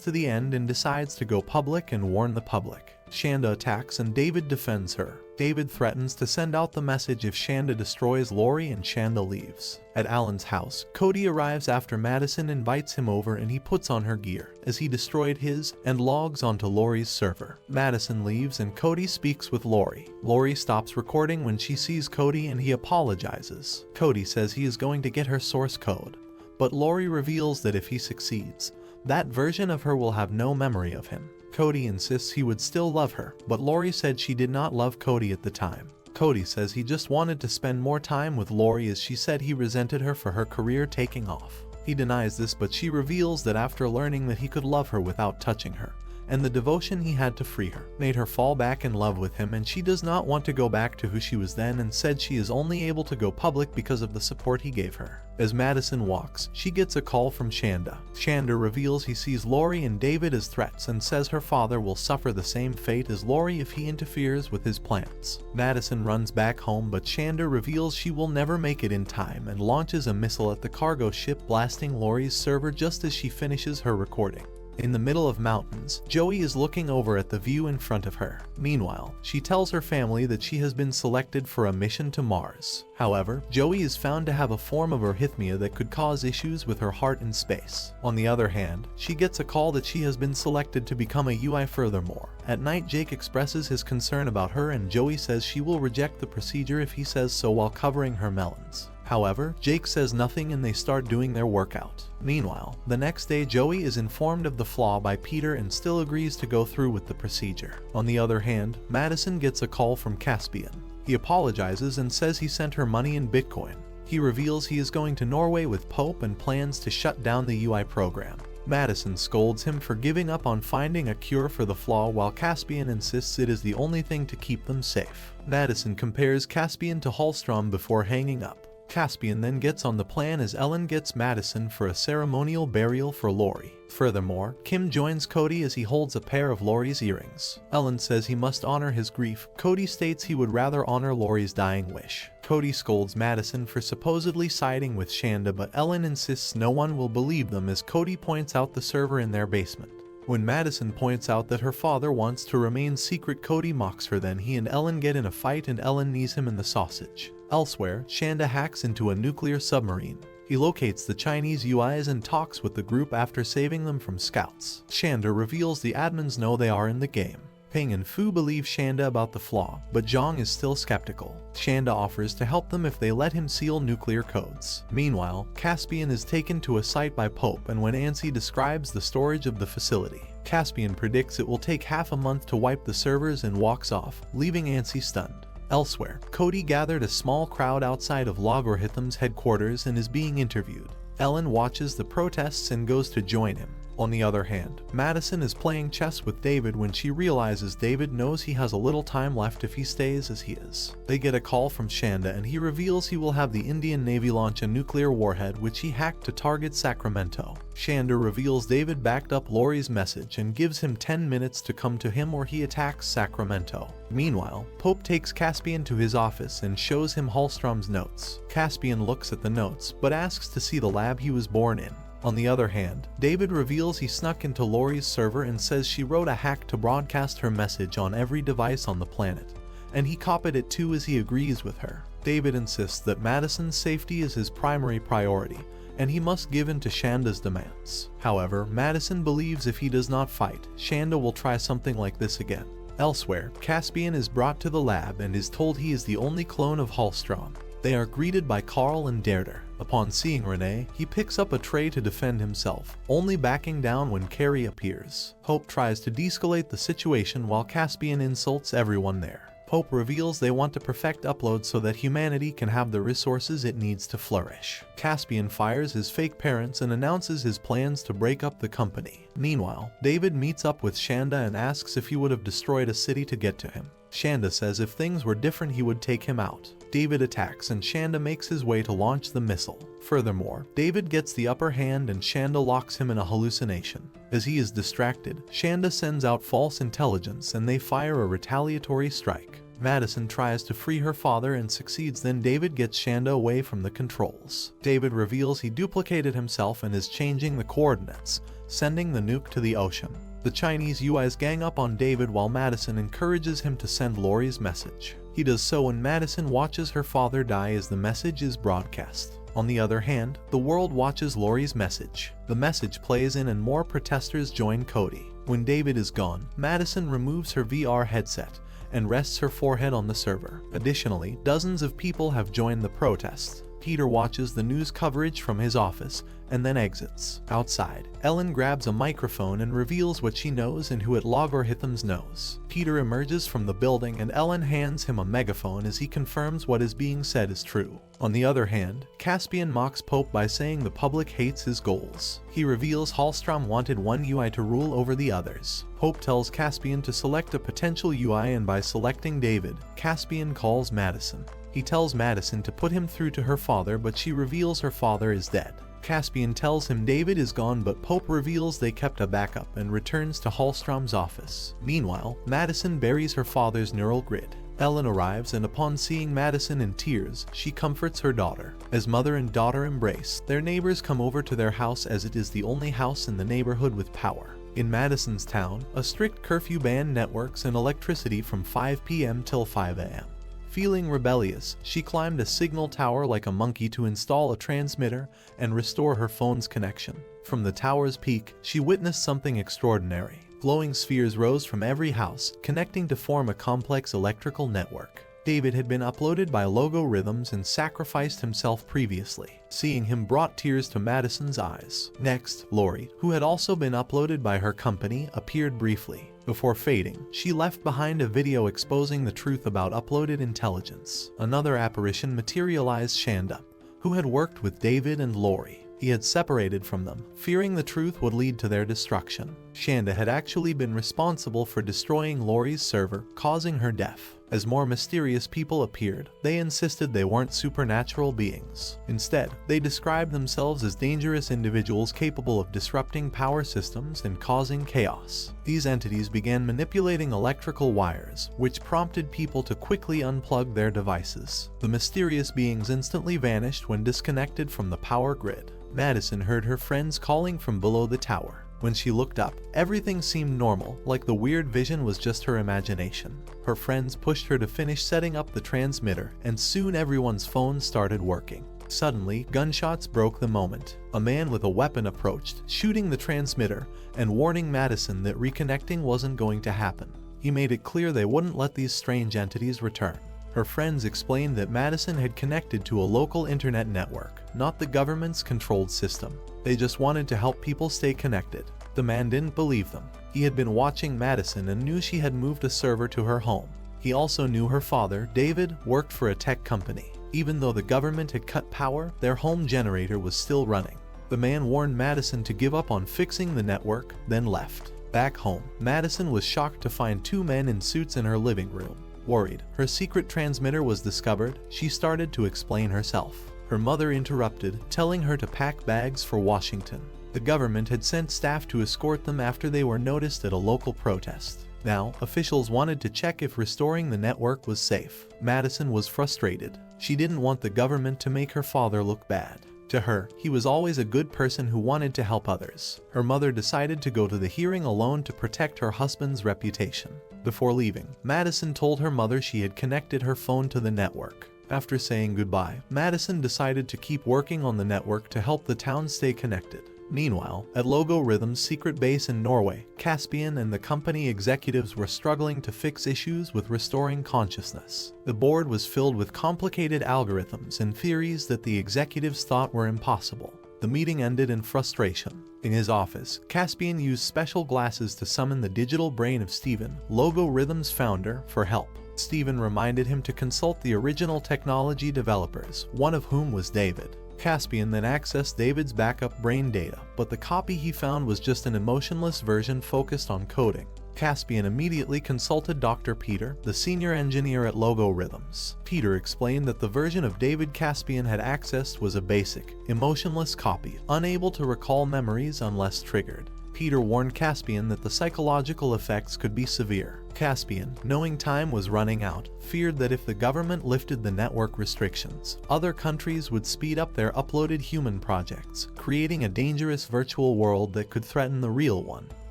[SPEAKER 1] to the end and decides to go public and warn the public. Shanda attacks and David defends her. David threatens to send out the message if Shanda destroys Lori, and Shanda leaves. At Alan's house, Cody arrives after Madison invites him over and he puts on her gear, as he destroyed his, and logs onto Lori's server. Madison leaves and Cody speaks with Lori. Lori stops recording when she sees Cody and he apologizes. Cody says he is going to get her source code, but Lori reveals that if he succeeds, that version of her will have no memory of him. Cody insists he would still love her, but Lori said she did not love Cody at the time. Cody says he just wanted to spend more time with Lori, as she said he resented her for her career taking off. He denies this, but she reveals that after learning that he could love her without touching her, and the devotion he had to free her, made her fall back in love with him, and she does not want to go back to who she was then, and said she is only able to go public because of the support he gave her. As Madison walks, she gets a call from Shanda. Shanda reveals he sees Lori and David as threats and says her father will suffer the same fate as Lori if he interferes with his plans. Madison runs back home, but Shanda reveals she will never make it in time and launches a missile at the cargo ship, blasting Lori's server just as she finishes her recording. In the middle of mountains, Joey is looking over at the view in front of her. Meanwhile, she tells her family that she has been selected for a mission to Mars. However, Joey is found to have a form of arrhythmia that could cause issues with her heart in space. On the other hand, she gets a call that she has been selected to become a UI. Furthermore, at night Jake expresses his concern about her and Joey says she will reject the procedure if he says so while covering her melons. However, Jake says nothing and they start doing their workout. Meanwhile, the next day Joey is informed of the flaw by Peter and still agrees to go through with the procedure. On the other hand, Madison gets a call from Caspian. He apologizes and says he sent her money in Bitcoin. He reveals he is going to Norway with Pope and plans to shut down the UI program. Madison scolds him for giving up on finding a cure for the flaw, while Caspian insists it is the only thing to keep them safe. Madison compares Caspian to Hallstrom before hanging up. Caspian then gets on the plan as Ellen gets Madison for a ceremonial burial for Lori. Furthermore, Kim joins Cody as he holds a pair of Lori's earrings. Ellen says he must honor his grief. Cody states he would rather honor Lori's dying wish. Cody scolds Madison for supposedly siding with Shanda, but Ellen insists no one will believe them as Cody points out the server in their basement. When Madison points out that her father wants to remain secret, Cody mocks her. Then he and Ellen get in a fight and Ellen knees him in the sausage. Elsewhere, Shanda hacks into a nuclear submarine. He locates the Chinese UIs and talks with the group after saving them from scouts. Shanda reveals the admins know they are in the game. Ping and Fu believe Shanda about the flaw, but Zhang is still skeptical. Shanda offers to help them if they let him seal nuclear codes. Meanwhile, Caspian is taken to a site by Pope, and when Ansi describes the storage of the facility, Caspian predicts it will take half a month to wipe the servers and walks off, leaving Ansi stunned. Elsewhere, Cody gathered a small crowd outside of Logarithm's headquarters and is being interviewed. Ellen watches the protests and goes to join him. On the other hand, Madison is playing chess with David when she realizes David knows he has a little time left if he stays as he is. They get a call from Shanda and he reveals he will have the Indian Navy launch a nuclear warhead which he hacked to target Sacramento. Shanda reveals David backed up Lori's message and gives him 10 minutes to come to him or he attacks Sacramento. Meanwhile, Pope takes Caspian to his office and shows him Hallstrom's notes. Caspian looks at the notes but asks to see the lab he was born in. On the other hand, David reveals he snuck into Lori's server and says she wrote a hack to broadcast her message on every device on the planet, and he copied it too as he agrees with her. David insists that Madison's safety is his primary priority, and he must give in to Shanda's demands. However, Madison believes if he does not fight, Shanda will try something like this again. Elsewhere, Caspian is brought to the lab and is told he is the only clone of Hallstrom. They are greeted by Carl and Derder. Upon seeing Renee, he picks up a tray to defend himself, only backing down when Carrie appears. Pope tries to de-escalate the situation while Caspian insults everyone there. Pope reveals they want to perfect upload so that humanity can have the resources it needs to flourish. Caspian fires his fake parents and announces his plans to break up the company. Meanwhile, David meets up with Shanda and asks if he would have destroyed a city to get to him. Shanda says if things were different he would take him out. David attacks and Shanda makes his way to launch the missile. Furthermore, David gets the upper hand and Shanda locks him in a hallucination. As he is distracted, Shanda sends out false intelligence and they fire a retaliatory strike. Madison tries to free her father and succeeds, then David gets Shanda away from the controls. David reveals he duplicated himself and is changing the coordinates, sending the nuke to the ocean. The Chinese UIs gang up on David while Madison encourages him to send Lori's message. He does so when Madison watches her father die as the message is broadcast. On the other hand, the world watches Lori's message. The message plays in and more protesters join Cody. When David is gone, Madison removes her VR headset and rests her forehead on the server. Additionally, dozens of people have joined the protests. Peter watches the news coverage from his office and then exits. Outside, Ellen grabs a microphone and reveals what she knows and who at logarithms knows. Peter emerges from the building and Ellen hands him a megaphone as he confirms what is being said is true. On the other hand, Caspian mocks Pope by saying the public hates his goals. He reveals Hallstrom wanted one UI to rule over the others. Pope tells Caspian to select a potential UI, and by selecting David, Caspian calls Madison. He tells Madison to put him through to her father, but she reveals her father is dead. Caspian tells him David is gone, but Pope reveals they kept a backup and returns to Hallstrom's office. Meanwhile, Madison buries her father's neural grid. Ellen arrives, and upon seeing Madison in tears, she comforts her daughter. As mother and daughter embrace, their neighbors come over to their house as it is the only house in the neighborhood with power. In Madison's town, a strict curfew ban networks and electricity from 5 p.m. till 5 a.m. Feeling rebellious, she climbed a signal tower like a monkey to install a transmitter and restore her phone's connection. From the tower's peak, she witnessed something extraordinary. Glowing spheres rose from every house, connecting to form a complex electrical network. David had been uploaded by Logarithms and sacrificed himself previously. Seeing him brought tears to Madison's eyes. Next, Lori, who had also been uploaded by her company, appeared briefly. Before fading, she left behind a video exposing the truth about uploaded intelligence. Another apparition materialized: Shanda, who had worked with David and Lori. He had separated from them, fearing the truth would lead to their destruction. Shanda had actually been responsible for destroying Lori's server, causing her death. As more mysterious people appeared, they insisted they weren't supernatural beings. Instead, they described themselves as dangerous individuals capable of disrupting power systems and causing chaos. These entities began manipulating electrical wires, which prompted people to quickly unplug their devices. The mysterious beings instantly vanished when disconnected from the power grid. Madison heard her friends calling from below the tower. When she looked up, everything seemed normal, like the weird vision was just her imagination. Her friends pushed her to finish setting up the transmitter, and soon everyone's phones started working. Suddenly, gunshots broke the moment. A man with a weapon approached, shooting the transmitter and warning Madison that reconnecting wasn't going to happen. He made it clear they wouldn't let these strange entities return. Her friends explained that Madison had connected to a local internet network, not the government's controlled system. They just wanted to help people stay connected. The man didn't believe them. He had been watching Madison and knew she had moved a server to her home. He also knew her father, David, worked for a tech company. Even though the government had cut power, their home generator was still running. The man warned Madison to give up on fixing the network, then left. Back home, Madison was shocked to find two men in suits in her living room. Worried her secret transmitter was discovered, she started to explain herself. Her mother interrupted, telling her to pack bags for Washington. The government had sent staff to escort them after they were noticed at a local protest. Now, officials wanted to check if restoring the network was safe. Madison was frustrated. She didn't want the government to make her father look bad. To her, he was always a good person who wanted to help others. Her mother decided to go to the hearing alone to protect her husband's reputation. Before leaving, Madison told her mother she had connected her phone to the network. After saying goodbye, Madison decided to keep working on the network to help the town stay connected. Meanwhile, at Logarithm's secret base in Norway, Caspian and the company executives were struggling to fix issues with restoring consciousness. The board was filled with complicated algorithms and theories that the executives thought were impossible. The meeting ended in frustration. In his office, Caspian used special glasses to summon the digital brain of Steven, Logarithm's founder, for help. Steven reminded him to consult the original technology developers, one of whom was David. Caspian then accessed David's backup brain data, but the copy he found was just an emotionless version focused on coding. Caspian immediately consulted Dr. Peter, the senior engineer at Logarithms. Peter explained that the version of David Caspian had accessed was a basic, emotionless copy, unable to recall memories unless triggered. Peter warned Caspian that the psychological effects could be severe. Caspian, knowing time was running out, feared that if the government lifted the network restrictions, other countries would speed up their uploaded human projects, creating a dangerous virtual world that could threaten the real one.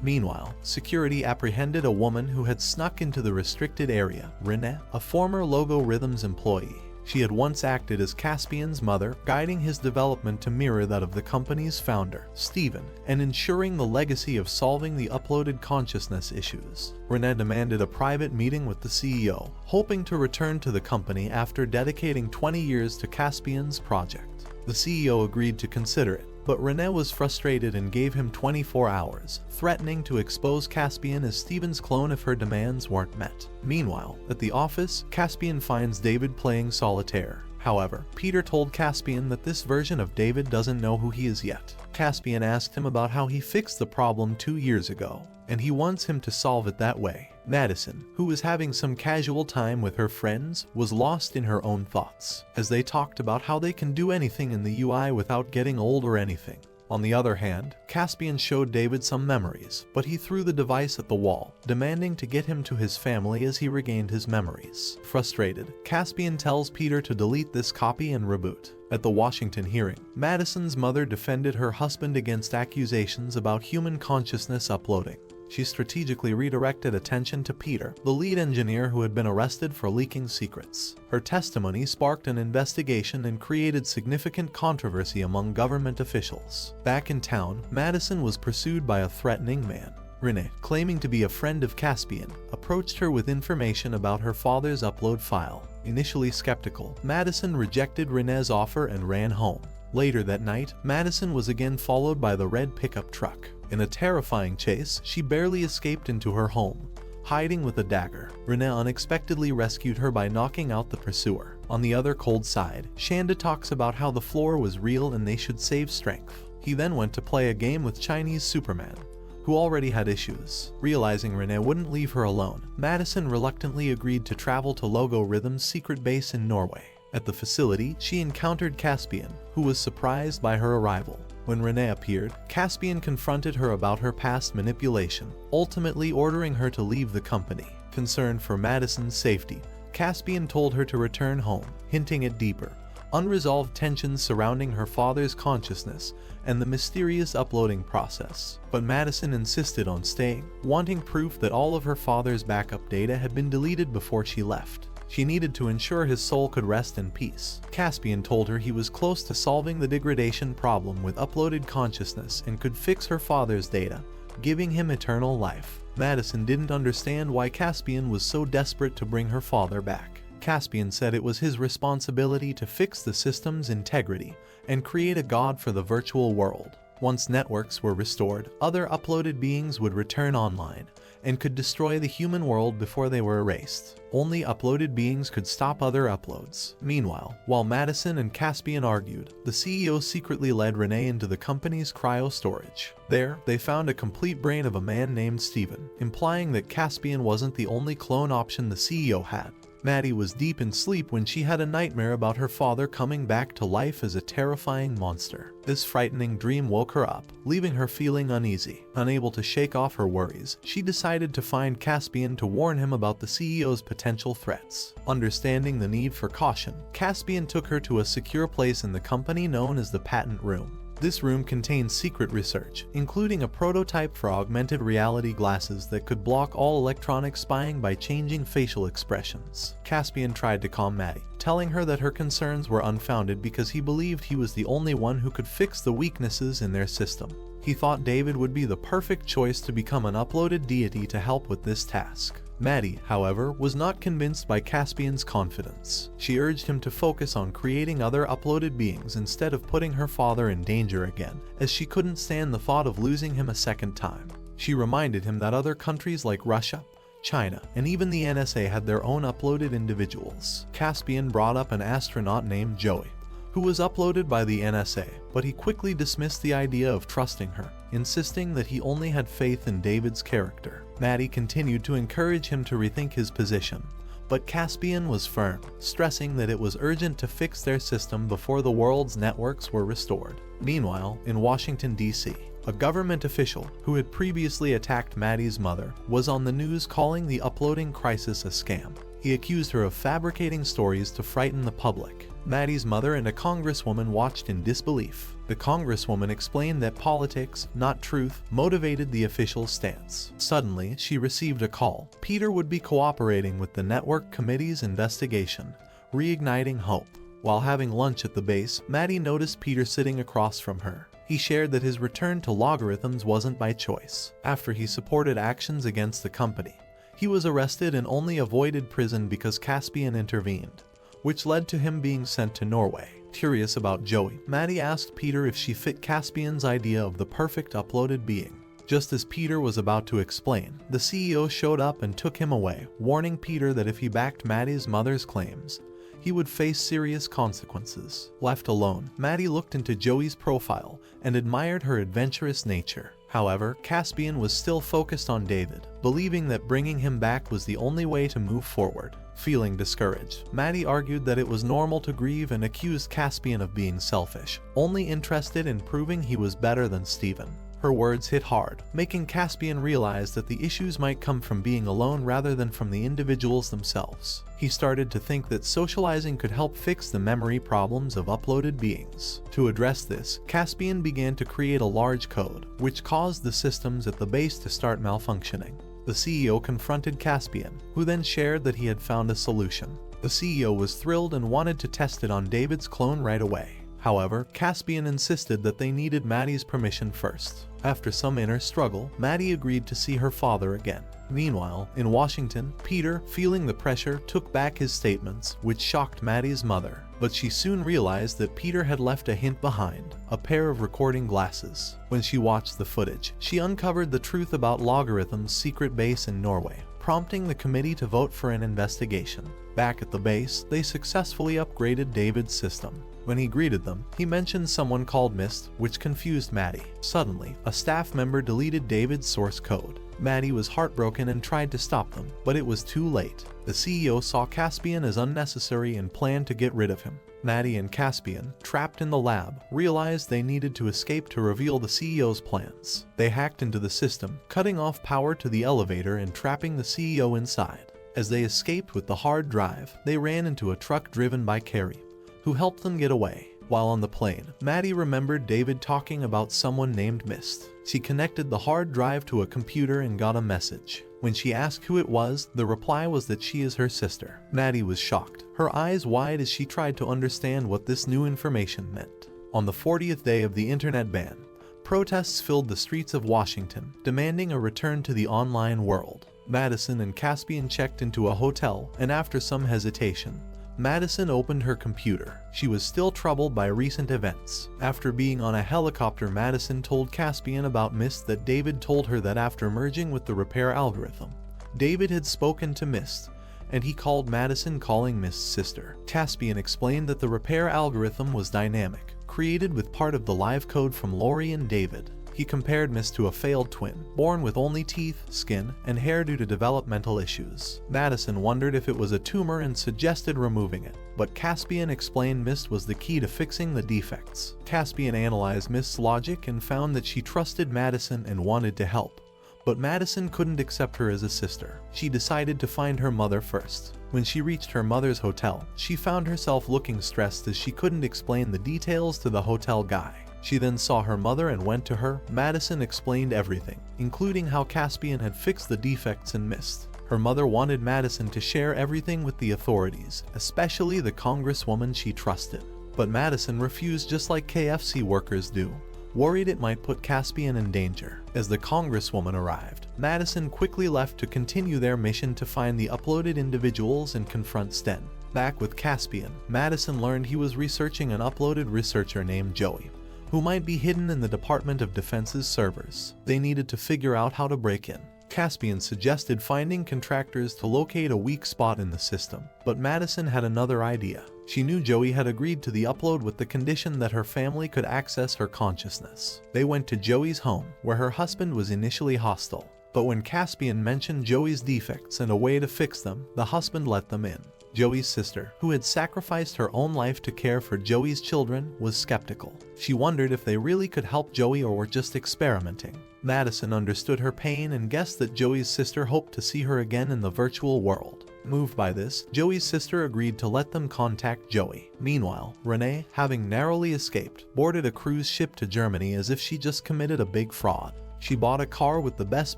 [SPEAKER 1] Meanwhile, security apprehended a woman who had snuck into the restricted area, Renee, a former Logo Rhythms employee. She had once acted as Caspian's mother, guiding his development to mirror that of the company's founder, Steven, and ensuring the legacy of solving the uploaded consciousness issues. Renee demanded a private meeting with the CEO, hoping to return to the company after dedicating 20 years to Caspian's project. The CEO agreed to consider it, but Renee was frustrated and gave him 24 hours, threatening to expose Caspian as Steven's clone if her demands weren't met. Meanwhile, at the office, Caspian finds David playing solitaire. However, Peter told Caspian that this version of David doesn't know who he is yet. Caspian asked him about how he fixed the problem 2 years ago, and he wants him to solve it that way. Madison, who was having some casual time with her friends, was lost in her own thoughts, as they talked about how they can do anything in the UI without getting old or anything. On the other hand, Caspian showed David some memories, but he threw the device at the wall, demanding to get him to his family as he regained his memories. Frustrated, Caspian tells Peter to delete this copy and reboot. At the Washington hearing, Madison's mother defended her husband against accusations about human consciousness uploading. She strategically redirected attention to Peter, the lead engineer who had been arrested for leaking secrets. Her testimony sparked an investigation and created significant controversy among government officials. Back in town, Madison was pursued by a threatening man. Renee, claiming to be a friend of Caspian, approached her with information about her father's upload file. Initially skeptical, Madison rejected Renee's offer and ran home. Later that night, Madison was again followed by the red pickup truck. In a terrifying chase, she barely escaped into her home, hiding with a dagger. Renee unexpectedly rescued her by knocking out the pursuer. On the other cold side, Shanda talks about how the floor was real and they should save strength. He then went to play a game with Chinese Superman, who already had issues. Realizing Renee wouldn't leave her alone, Madison reluctantly agreed to travel to Logo Rhythm's secret base in Norway. At the facility, she encountered Caspian, who was surprised by her arrival. When Renee appeared, Caspian confronted her about her past manipulation, ultimately ordering her to leave the company. Concerned for Madison's safety, Caspian told her to return home, hinting at deeper, unresolved tensions surrounding her father's consciousness and the mysterious uploading process. But Madison insisted on staying, wanting proof that all of her father's backup data had been deleted before she left. She needed to ensure his soul could rest in peace. Caspian told her he was close to solving the degradation problem with uploaded consciousness and could fix her father's data, giving him eternal life. Madison didn't understand why Caspian was so desperate to bring her father back. Caspian said it was his responsibility to fix the system's integrity and create a god for the virtual world. Once networks were restored, other uploaded beings would return online and could destroy the human world before they were erased. Only uploaded beings could stop other uploads. Meanwhile, while Madison and Caspian argued, the CEO secretly led Renee into the company's cryo storage. There, they found a complete brain of a man named Steven, implying that Caspian wasn't the only clone option the CEO had. Maddie was deep in sleep when she had a nightmare about her father coming back to life as a terrifying monster. This frightening dream woke her up, leaving her feeling uneasy. Unable to shake off her worries, she decided to find Caspian to warn him about the CEO's potential threats. Understanding the need for caution, Caspian took her to a secure place in the company known as the patent room. This room contains secret research, including a prototype for augmented reality glasses that could block all electronic spying by changing facial expressions. Caspian tried to calm Maddie, telling her that her concerns were unfounded because he believed he was the only one who could fix the weaknesses in their system. He thought David would be the perfect choice to become an uploaded deity to help with this task. Maddie, however, was not convinced by Caspian's confidence. She urged him to focus on creating other uploaded beings instead of putting her father in danger again, as she couldn't stand the thought of losing him a second time. She reminded him that other countries like Russia, China, and even the NSA had their own uploaded individuals. Caspian brought up an astronaut named Joey, who was uploaded by the NSA, but he quickly dismissed the idea of trusting her, insisting that he only had faith in David's character. Maddie continued to encourage him to rethink his position, but Caspian was firm, stressing that it was urgent to fix their system before the world's networks were restored. Meanwhile, in Washington, D.C., a government official who had previously attacked Maddie's mother, was on the news calling the uploading crisis a scam. He accused her of fabricating stories to frighten the public. Maddie's mother and a congresswoman watched in disbelief. The congresswoman explained that politics, not truth, motivated the official's stance. Suddenly, she received a call. Peter would be cooperating with the network committee's investigation, reigniting hope. While having lunch at the base, Maddie noticed Peter sitting across from her. He shared that his return to logarithms wasn't by choice. After he supported actions against the company, he was arrested and only avoided prison because Caspian intervened, which led to him being sent to Norway. Curious about Joey, Maddie asked Peter if she fit Caspian's idea of the perfect uploaded being. Just as Peter was about to explain, the CEO showed up and took him away, warning Peter that if he backed Maddie's mother's claims, he would face serious consequences. Left alone, Maddie looked into Joey's profile and admired her adventurous nature. However, Caspian was still focused on David, believing that bringing him back was the only way to move forward. Feeling discouraged, Maddie argued that it was normal to grieve and accused Caspian of being selfish, only interested in proving he was better than Steven. Her words hit hard, making Caspian realize that the issues might come from being alone rather than from the individuals themselves. He started to think that socializing could help fix the memory problems of uploaded beings. To address this, Caspian began to create a large code, which caused the systems at the base to start malfunctioning. The CEO confronted Caspian, who then shared that he had found a solution. The CEO was thrilled and wanted to test it on David's clone right away. However, Caspian insisted that they needed Maddie's permission first. After some inner struggle, Maddie agreed to see her father again. Meanwhile, in Washington, Peter, feeling the pressure, took back his statements, which shocked Maddie's mother. But she soon realized that Peter had left a hint behind, a pair of recording glasses. When she watched the footage, she uncovered the truth about Logarithm's secret base in Norway, prompting the committee to vote for an investigation. Back at the base, they successfully upgraded David's system. When he greeted them, he mentioned someone called Mist, which confused Maddie. Suddenly, a staff member deleted David's source code. Maddie was heartbroken and tried to stop them, but it was too late. The CEO saw Caspian as unnecessary and planned to get rid of him. Maddie and Caspian, trapped in the lab, realized they needed to escape to reveal the CEO's plans. They hacked into the system, cutting off power to the elevator and trapping the CEO inside. As they escaped with the hard drive, they ran into a truck driven by Carrie, who helped them get away. While on the plane, Maddie remembered David talking about someone named Mist. She connected the hard drive to a computer and got a message. When she asked who it was, the reply was that she is her sister. Maddie was shocked, her eyes wide as she tried to understand what this new information meant. On the 40th day of the internet ban, protests filled the streets of Washington, demanding a return to the online world. Madison and Caspian checked into a hotel, and after some hesitation, Madison opened her computer. She was still troubled by recent events. After being on a helicopter, Madison told Caspian about Mist that David told her that after merging with the repair algorithm, David had spoken to Mist, and he called Madison, calling Mist's sister. Caspian explained that the repair algorithm was dynamic, created with part of the live code from Lori and David. He compared Mist to a failed twin, born with only teeth, skin, and hair due to developmental issues. Madison wondered if it was a tumor and suggested removing it, but Caspian explained Mist was the key to fixing the defects. Caspian analyzed Mist's logic and found that she trusted Madison and wanted to help, but Madison couldn't accept her as a sister. She decided to find her mother first. When she reached her mother's hotel, she found herself looking stressed as she couldn't explain the details to the hotel guy. She then saw her mother and went to her. Madison explained everything, including how Caspian had fixed the defects in Mist. Her mother wanted Madison to share everything with the authorities, especially the congresswoman she trusted. But Madison refused, just like KFC workers do, worried it might put Caspian in danger. As the congresswoman arrived, Madison quickly left to continue their mission to find the uploaded individuals and confront Sten. Back with Caspian, Madison learned he was researching an uploaded researcher named Joey, who might be hidden in the Department of Defense's servers. They needed to figure out how to break in. Caspian suggested finding contractors to locate a weak spot in the system, but Madison had another idea. She knew Joey had agreed to the upload with the condition that her family could access her consciousness. They went to Joey's home, where her husband was initially hostile, but when Caspian mentioned Joey's defects and a way to fix them, the husband let them in. Joey's sister, who had sacrificed her own life to care for Joey's children, was skeptical. She wondered if they really could help Joey or were just experimenting. Madison understood her pain and guessed that Joey's sister hoped to see her again in the virtual world. Moved by this, Joey's sister agreed to let them contact Joey. Meanwhile, Renee, having narrowly escaped, boarded a cruise ship to Germany as if she just committed a big fraud. She bought a car with the best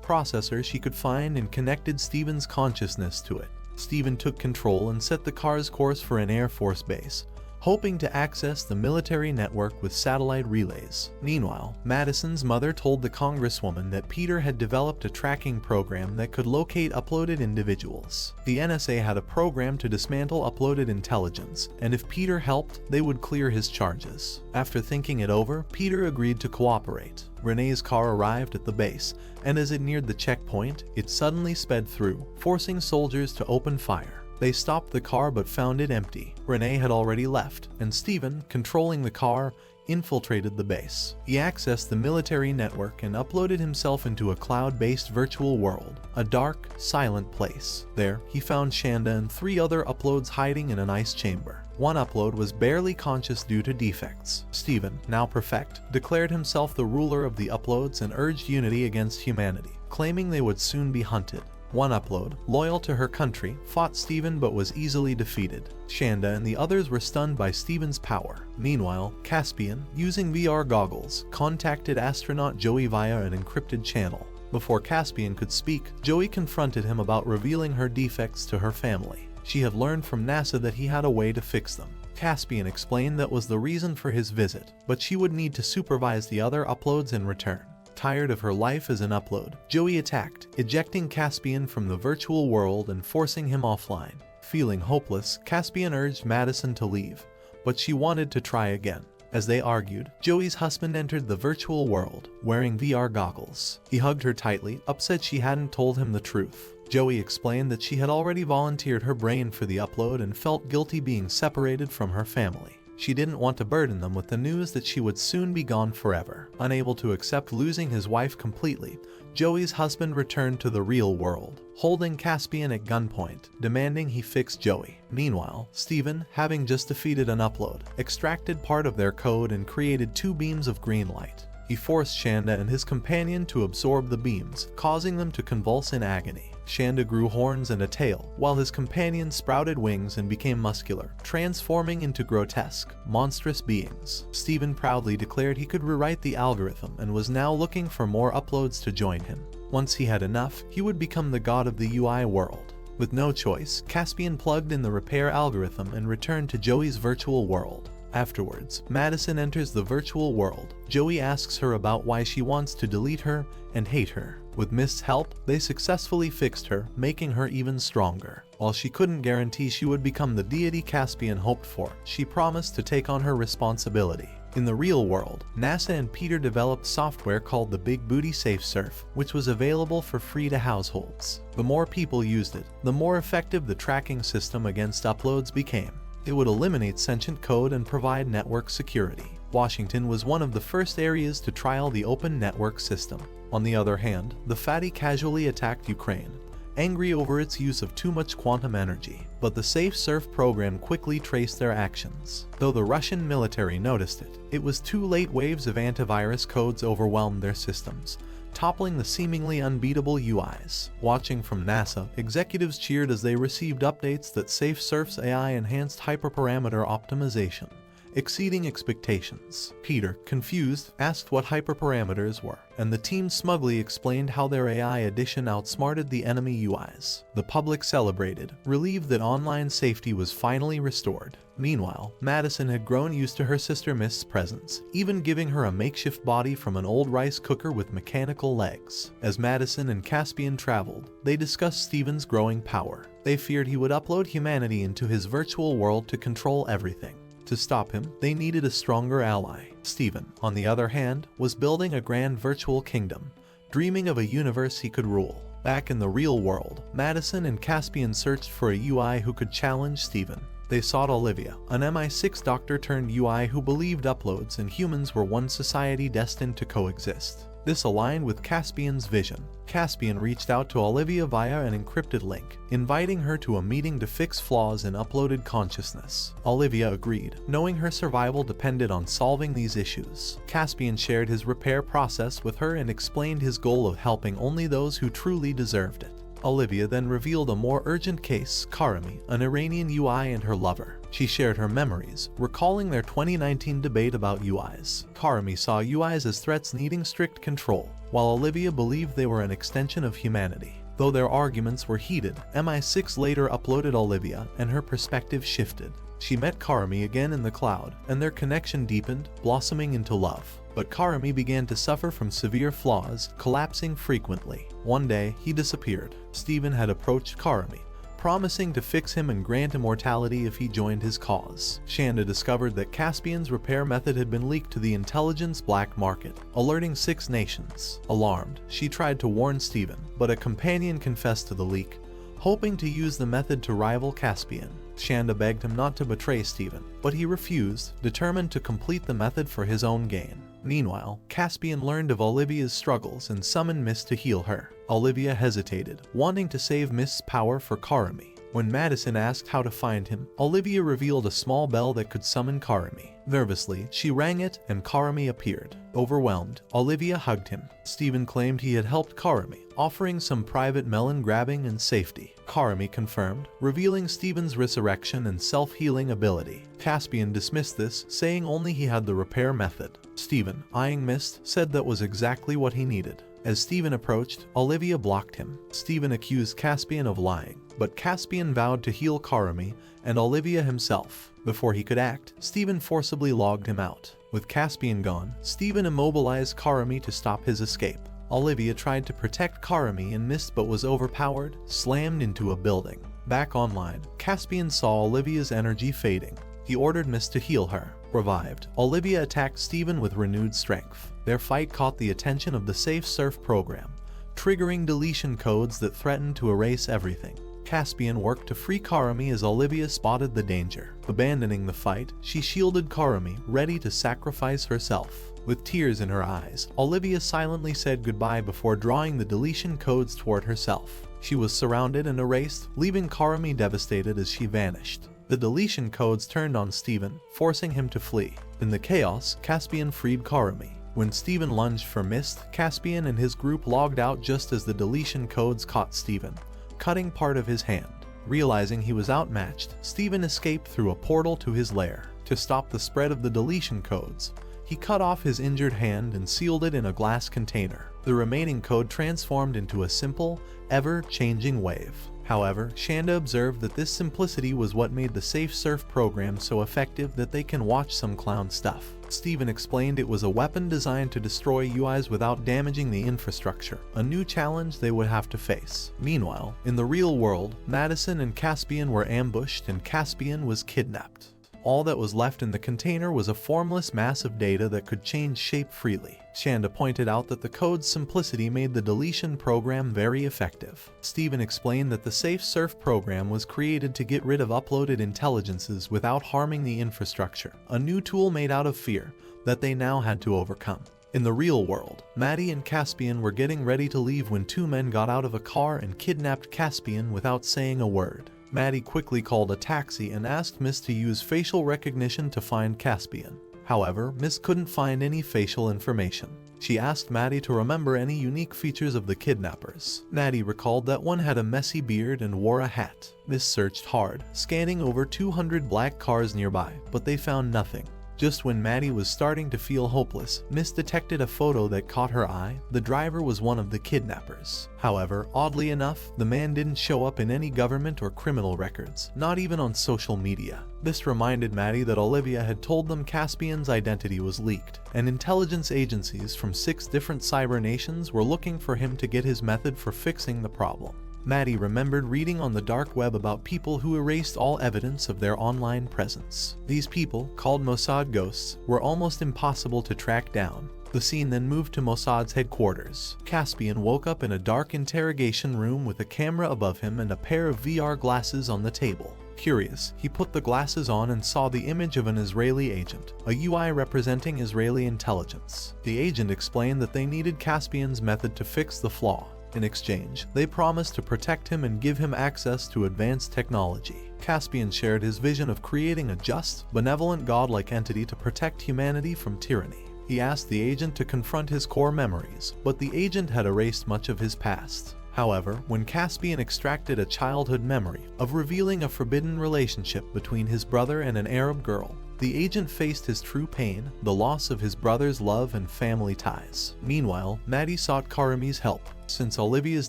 [SPEAKER 1] processor she could find and connected Steven's consciousness to it. Steven took control and set the car's course for an Air Force base, hoping to access the military network with satellite relays. Meanwhile, Madison's mother told the congresswoman that Peter had developed a tracking program that could locate uploaded individuals. The NSA had a program to dismantle uploaded intelligence, and if Peter helped, they would clear his charges. After thinking it over, Peter agreed to cooperate. Renee's car arrived at the base, and as it neared the checkpoint, it suddenly sped through, forcing soldiers to open fire. They stopped the car but found it empty. Renee had already left, and Steven, controlling the car, infiltrated the base. He accessed the military network and uploaded himself into a cloud-based virtual world, a dark, silent place. There, he found Shanda and 3 other uploads hiding in an ice chamber. One upload was barely conscious due to defects. Steven, now perfect, declared himself the ruler of the uploads and urged unity against humanity, claiming they would soon be hunted. One upload, loyal to her country, fought Steven but was easily defeated. Shanda and the others were stunned by Steven's power. Meanwhile, Caspian, using VR goggles, contacted astronaut Joey via an encrypted channel. Before Caspian could speak, Joey confronted him about revealing her defects to her family. She had learned from NASA that he had a way to fix them. Caspian explained that was the reason for his visit, but she would need to supervise the other uploads in return. Tired of her life as an upload, Joey attacked, ejecting Caspian from the virtual world and forcing him offline. Feeling hopeless, Caspian urged Madison to leave, but she wanted to try again. As they argued, Joey's husband entered the virtual world, wearing VR goggles. He hugged her tightly, upset she hadn't told him the truth. Joey explained that she had already volunteered her brain for the upload and felt guilty being separated from her family. She didn't want to burden them with the news that she would soon be gone forever. Unable to accept losing his wife completely, Joey's husband returned to the real world, holding Caspian at gunpoint, demanding he fix Joey. Meanwhile, Steven, having just defeated an upload, extracted part of their code and created 2 beams of green light. He forced Shanda and his companion to absorb the beams, causing them to convulse in agony. Shanda grew horns and a tail, while his companion sprouted wings and became muscular, transforming into grotesque, monstrous beings. Steven proudly declared he could rewrite the algorithm and was now looking for more uploads to join him. Once he had enough, he would become the god of the UI world. With no choice, Caspian plugged in the repair algorithm and returned to Joey's virtual world. Afterwards, Madison enters the virtual world. Joey asks her about why she wants to delete her and hate her. With Mist's help, they successfully fixed her, making her even stronger. While she couldn't guarantee she would become the deity Caspian hoped for, she promised to take on her responsibility. In the real world, NASA and Peter developed software called the Big Booty Safe Surf, which was available for free to households. The more people used it, the more effective the tracking system against uploads became. It would eliminate sentient code and provide network security. Washington was one of the first areas to trial the open network system. On the other hand, the fatty casually attacked Ukraine, angry over its use of too much quantum energy. But the Safe Surf program quickly traced their actions. Though the Russian military noticed it, it was too late. Waves of antivirus codes overwhelmed their systems, toppling the seemingly unbeatable UIs. Watching from NASA, executives cheered as they received updates that Safe Surf's AI enhanced hyperparameter optimization, exceeding expectations. Peter, confused, asked what hyperparameters were, and the team smugly explained how their AI addition outsmarted the enemy UIs. The public celebrated, relieved that online safety was finally restored. Meanwhile, Madison had grown used to her sister Mist's presence, even giving her a makeshift body from an old rice cooker with mechanical legs. As Madison and Caspian traveled, they discussed Steven's growing power. They feared he would upload humanity into his virtual world to control everything. To stop him, they needed a stronger ally. Steven, on the other hand, was building a grand virtual kingdom, dreaming of a universe he could rule. Back in the real world, Madison and Caspian searched for a UI who could challenge Steven. They sought Olivia, an MI6 doctor turned UI who believed uploads and humans were one society destined to coexist. This aligned with Caspian's vision. Caspian reached out to Olivia via an encrypted link, inviting her to a meeting to fix flaws in uploaded consciousness. Olivia agreed, knowing her survival depended on solving these issues. Caspian shared his repair process with her and explained his goal of helping only those who truly deserved it. Olivia then revealed a more urgent case, Karami, an Iranian UI and her lover. She shared her memories, recalling their 2019 debate about UIs. Karami saw UIs as threats needing strict control, while Olivia believed they were an extension of humanity. Though their arguments were heated, MI6 later uploaded Olivia, and her perspective shifted. She met Karami again in the cloud, and their connection deepened, blossoming into love. But Karami began to suffer from severe flaws, collapsing frequently. One day, he disappeared. Steven had approached Karami, promising to fix him and grant immortality if he joined his cause. Shanda discovered that Caspian's repair method had been leaked to the intelligence black market, alerting 6 nations. Alarmed, she tried to warn Steven, but a companion confessed to the leak, hoping to use the method to rival Caspian. Shanda begged him not to betray Steven, but he refused, determined to complete the method for his own gain. Meanwhile, Caspian learned of Olivia's struggles and summoned Mist to heal her. Olivia hesitated, wanting to save Mist's power for Karami. When Madison asked how to find him, Olivia revealed a small bell that could summon Karami. Nervously, she rang it, and Karami appeared. Overwhelmed, Olivia hugged him. Steven claimed he had helped Karami, offering some private melon grabbing and safety. Karami confirmed, revealing Steven's resurrection and self-healing ability. Caspian dismissed this, saying only he had the repair method. Steven, eyeing Mist, said that was exactly what he needed. As Steven approached, Olivia blocked him. Steven accused Caspian of lying, but Caspian vowed to heal Karami and Olivia himself. Before he could act, Steven forcibly logged him out. With Caspian gone, Steven immobilized Karami to stop his escape. Olivia tried to protect Karami and Mist but was overpowered, slammed into a building. Back online, Caspian saw Olivia's energy fading. He ordered Mist to heal her. Revived, Olivia attacked Steven with renewed strength. Their fight caught the attention of the Safe Surf program, triggering deletion codes that threatened to erase everything. Caspian worked to free Karami as Olivia spotted the danger. Abandoning the fight, she shielded Karami, ready to sacrifice herself. With tears in her eyes, Olivia silently said goodbye before drawing the deletion codes toward herself. She was surrounded and erased, leaving Karami devastated as she vanished. The deletion codes turned on Steven, forcing him to flee. In the chaos, Caspian freed Karami. When Steven lunged for Mist, Caspian and his group logged out just as the deletion codes caught Steven, cutting part of his hand. Realizing he was outmatched, Steven escaped through a portal to his lair. To stop the spread of the deletion codes, he cut off his injured hand and sealed it in a glass container. The remaining code transformed into a simple, ever-changing wave. However, Shanda observed that this simplicity was what made the Safe Surf program so effective that they can watch some clown stuff. Steven explained it was a weapon designed to destroy UIs without damaging the infrastructure, a new challenge they would have to face. Meanwhile, in the real world, Madison and Caspian were ambushed and Caspian was kidnapped. All that was left in the container was a formless mass of data that could change shape freely. Shanda pointed out that the code's simplicity made the deletion program very effective. Steven explained that the Safe Surf program was created to get rid of uploaded intelligences without harming the infrastructure, a new tool made out of fear that they now had to overcome. In the real world, Maddie and Caspian were getting ready to leave when 2 men got out of a car and kidnapped Caspian without saying a word. Maddie quickly called a taxi and asked Mist to use facial recognition to find Caspian. However, Mist couldn't find any facial information. She asked Maddie to remember any unique features of the kidnappers. Maddie recalled that one had a messy beard and wore a hat. Mist searched hard, scanning over 200 black cars nearby, but they found nothing. Just when Maddie was starting to feel hopeless, Mist detected a photo that caught her eye. The driver was one of the kidnappers. However, oddly enough, the man didn't show up in any government or criminal records, not even on social media. This reminded Maddie that Olivia had told them Caspian's identity was leaked, and intelligence agencies from 6 different cyber nations were looking for him to get his method for fixing the problem. Maddie remembered reading on the dark web about people who erased all evidence of their online presence. These people, called Mossad ghosts, were almost impossible to track down. The scene then moved to Mossad's headquarters. Caspian woke up in a dark interrogation room with a camera above him and a pair of VR glasses on the table. Curious, he put the glasses on and saw the image of an Israeli agent, a UI representing Israeli intelligence. The agent explained that they needed Caspian's method to fix the flaw. In exchange, they promised to protect him and give him access to advanced technology. Caspian shared his vision of creating a just, benevolent godlike entity to protect humanity from tyranny. He asked the agent to confront his core memories, but the agent had erased much of his past. However, when Caspian extracted a childhood memory of revealing a forbidden relationship between his brother and an Arab girl, the agent faced his true pain, the loss of his brother's love and family ties. Meanwhile, Maddie sought Karami's help. Since Olivia's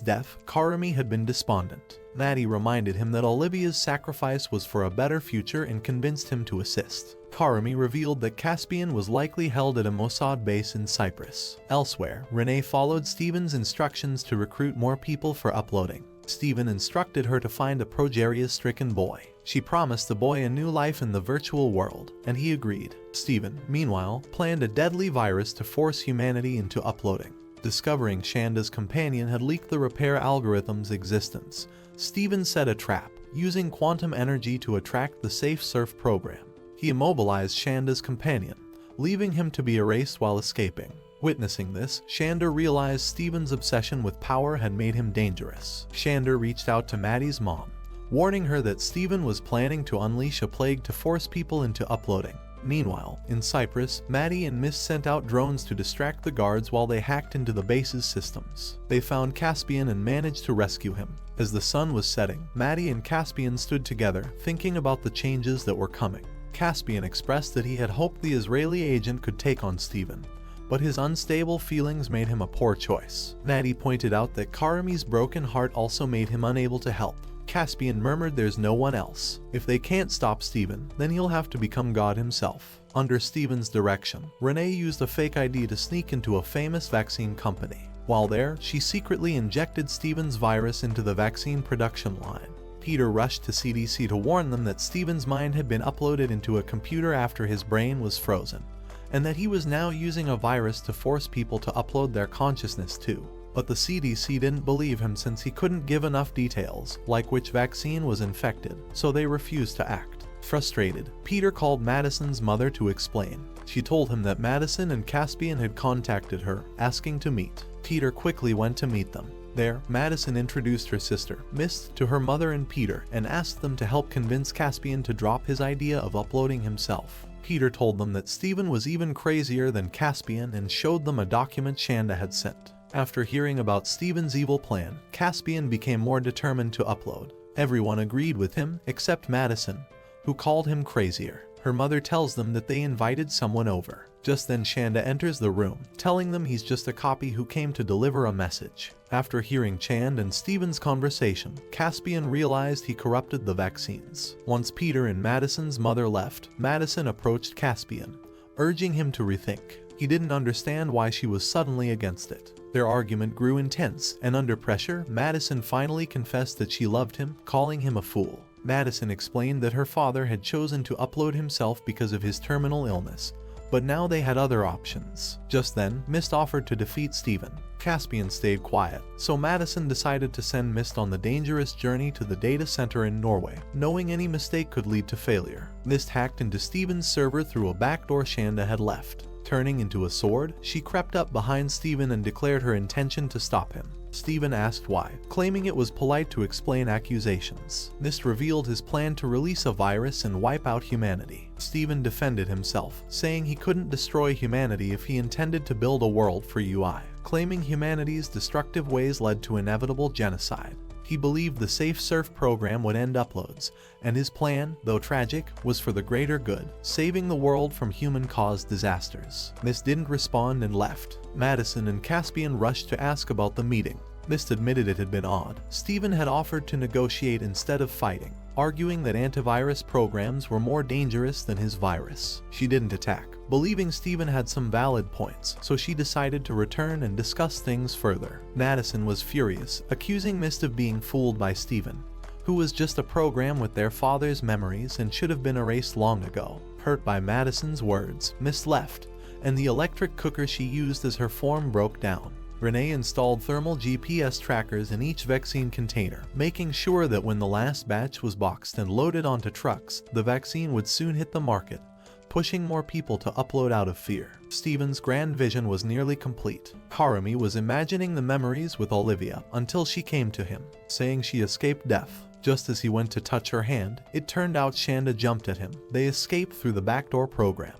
[SPEAKER 1] death, Karami had been despondent. Maddie reminded him that Olivia's sacrifice was for a better future and convinced him to assist. Karami revealed that Caspian was likely held at a Mossad base in Cyprus. Elsewhere, Renee followed Steven's instructions to recruit more people for uploading. Steven instructed her to find a progeria-stricken boy. She promised the boy a new life in the virtual world, and he agreed. Steven, meanwhile, planned a deadly virus to force humanity into uploading. Discovering Shanda's companion had leaked the repair algorithm's existence, Steven set a trap, using quantum energy to attract the Safe Surf program. He immobilized Shanda's companion, leaving him to be erased while escaping. Witnessing this, Shanda realized Steven's obsession with power had made him dangerous. Shanda reached out to Maddie's mom, warning her that Steven was planning to unleash a plague to force people into uploading. Meanwhile, in Cyprus, Maddie and Miss sent out drones to distract the guards while they hacked into the base's systems. They found Caspian and managed to rescue him. As the sun was setting, Maddie and Caspian stood together, thinking about the changes that were coming. Caspian expressed that he had hoped the Israeli agent could take on Steven, but his unstable feelings made him a poor choice. Maddie pointed out that Karami's broken heart also made him unable to help. Caspian murmured there's no one else. If they can't stop Steven, then he'll have to become God himself. Under Steven's direction, Renee used a fake ID to sneak into a famous vaccine company. While there, she secretly injected Steven's virus into the vaccine production line. Peter rushed to CDC to warn them that Steven's mind had been uploaded into a computer after his brain was frozen, and that he was now using a virus to force people to upload their consciousness too. But the CDC didn't believe him since he couldn't give enough details, like which vaccine was infected, so they refused to act. Frustrated, Peter called Madison's mother to explain. She told him that Madison and Caspian had contacted her, asking to meet. Peter quickly went to meet them. There, Madison introduced her sister, Mist, to her mother and Peter, and asked them to help convince Caspian to drop his idea of uploading himself. Peter told them that Steven was even crazier than Caspian and showed them a document Shanda had sent. After hearing about Steven's evil plan, Caspian became more determined to upload. Everyone agreed with him, except Madison, who called him crazier. Her mother tells them that they invited someone over. Just then Shanda enters the room, telling them he's just a copy who came to deliver a message. After hearing Chand and Steven's conversation, Caspian realized he corrupted the vaccines. Once Peter and Madison's mother left, Madison approached Caspian, urging him to rethink. He didn't understand why she was suddenly against it. Their argument grew intense, and under pressure, Madison finally confessed that she loved him, calling him a fool. Madison explained that her father had chosen to upload himself because of his terminal illness, but now they had other options. Just then, Mist offered to defeat Steven. Caspian stayed quiet, so Madison decided to send Mist on the dangerous journey to the data center in Norway, knowing any mistake could lead to failure. Mist hacked into Steven's server through a backdoor Shanda had left. Turning into a sword, she crept up behind Steven and declared her intention to stop him. Steven asked why, claiming it was polite to explain accusations. Mist revealed his plan to release a virus and wipe out humanity. Steven defended himself, saying he couldn't destroy humanity if he intended to build a world for UI, claiming humanity's destructive ways led to inevitable genocide. He believed the Safe Surf program would end uploads, and his plan, though tragic, was for the greater good, saving the world from human-caused disasters. Mist didn't respond and left. Madison and Caspian rushed to ask about the meeting. Mist admitted it had been odd. Steven had offered to negotiate instead of fighting, arguing that antivirus programs were more dangerous than his virus. She didn't attack, believing Steven had some valid points, so she decided to return and discuss things further. Madison was furious, accusing Mist of being fooled by Steven, who was just a program with their father's memories and should have been erased long ago. Hurt by Madison's words, Mist left, and the electric cooker she used as her form broke down. Renee installed thermal GPS trackers in each vaccine container, making sure that when the last batch was boxed and loaded onto trucks, the vaccine would soon hit the market, pushing more people to upload out of fear. Steven's grand vision was nearly complete. Karami was imagining the memories with Olivia until she came to him, saying she escaped death. Just as he went to touch her hand, it turned out Shanda jumped at him. They escaped through the backdoor program,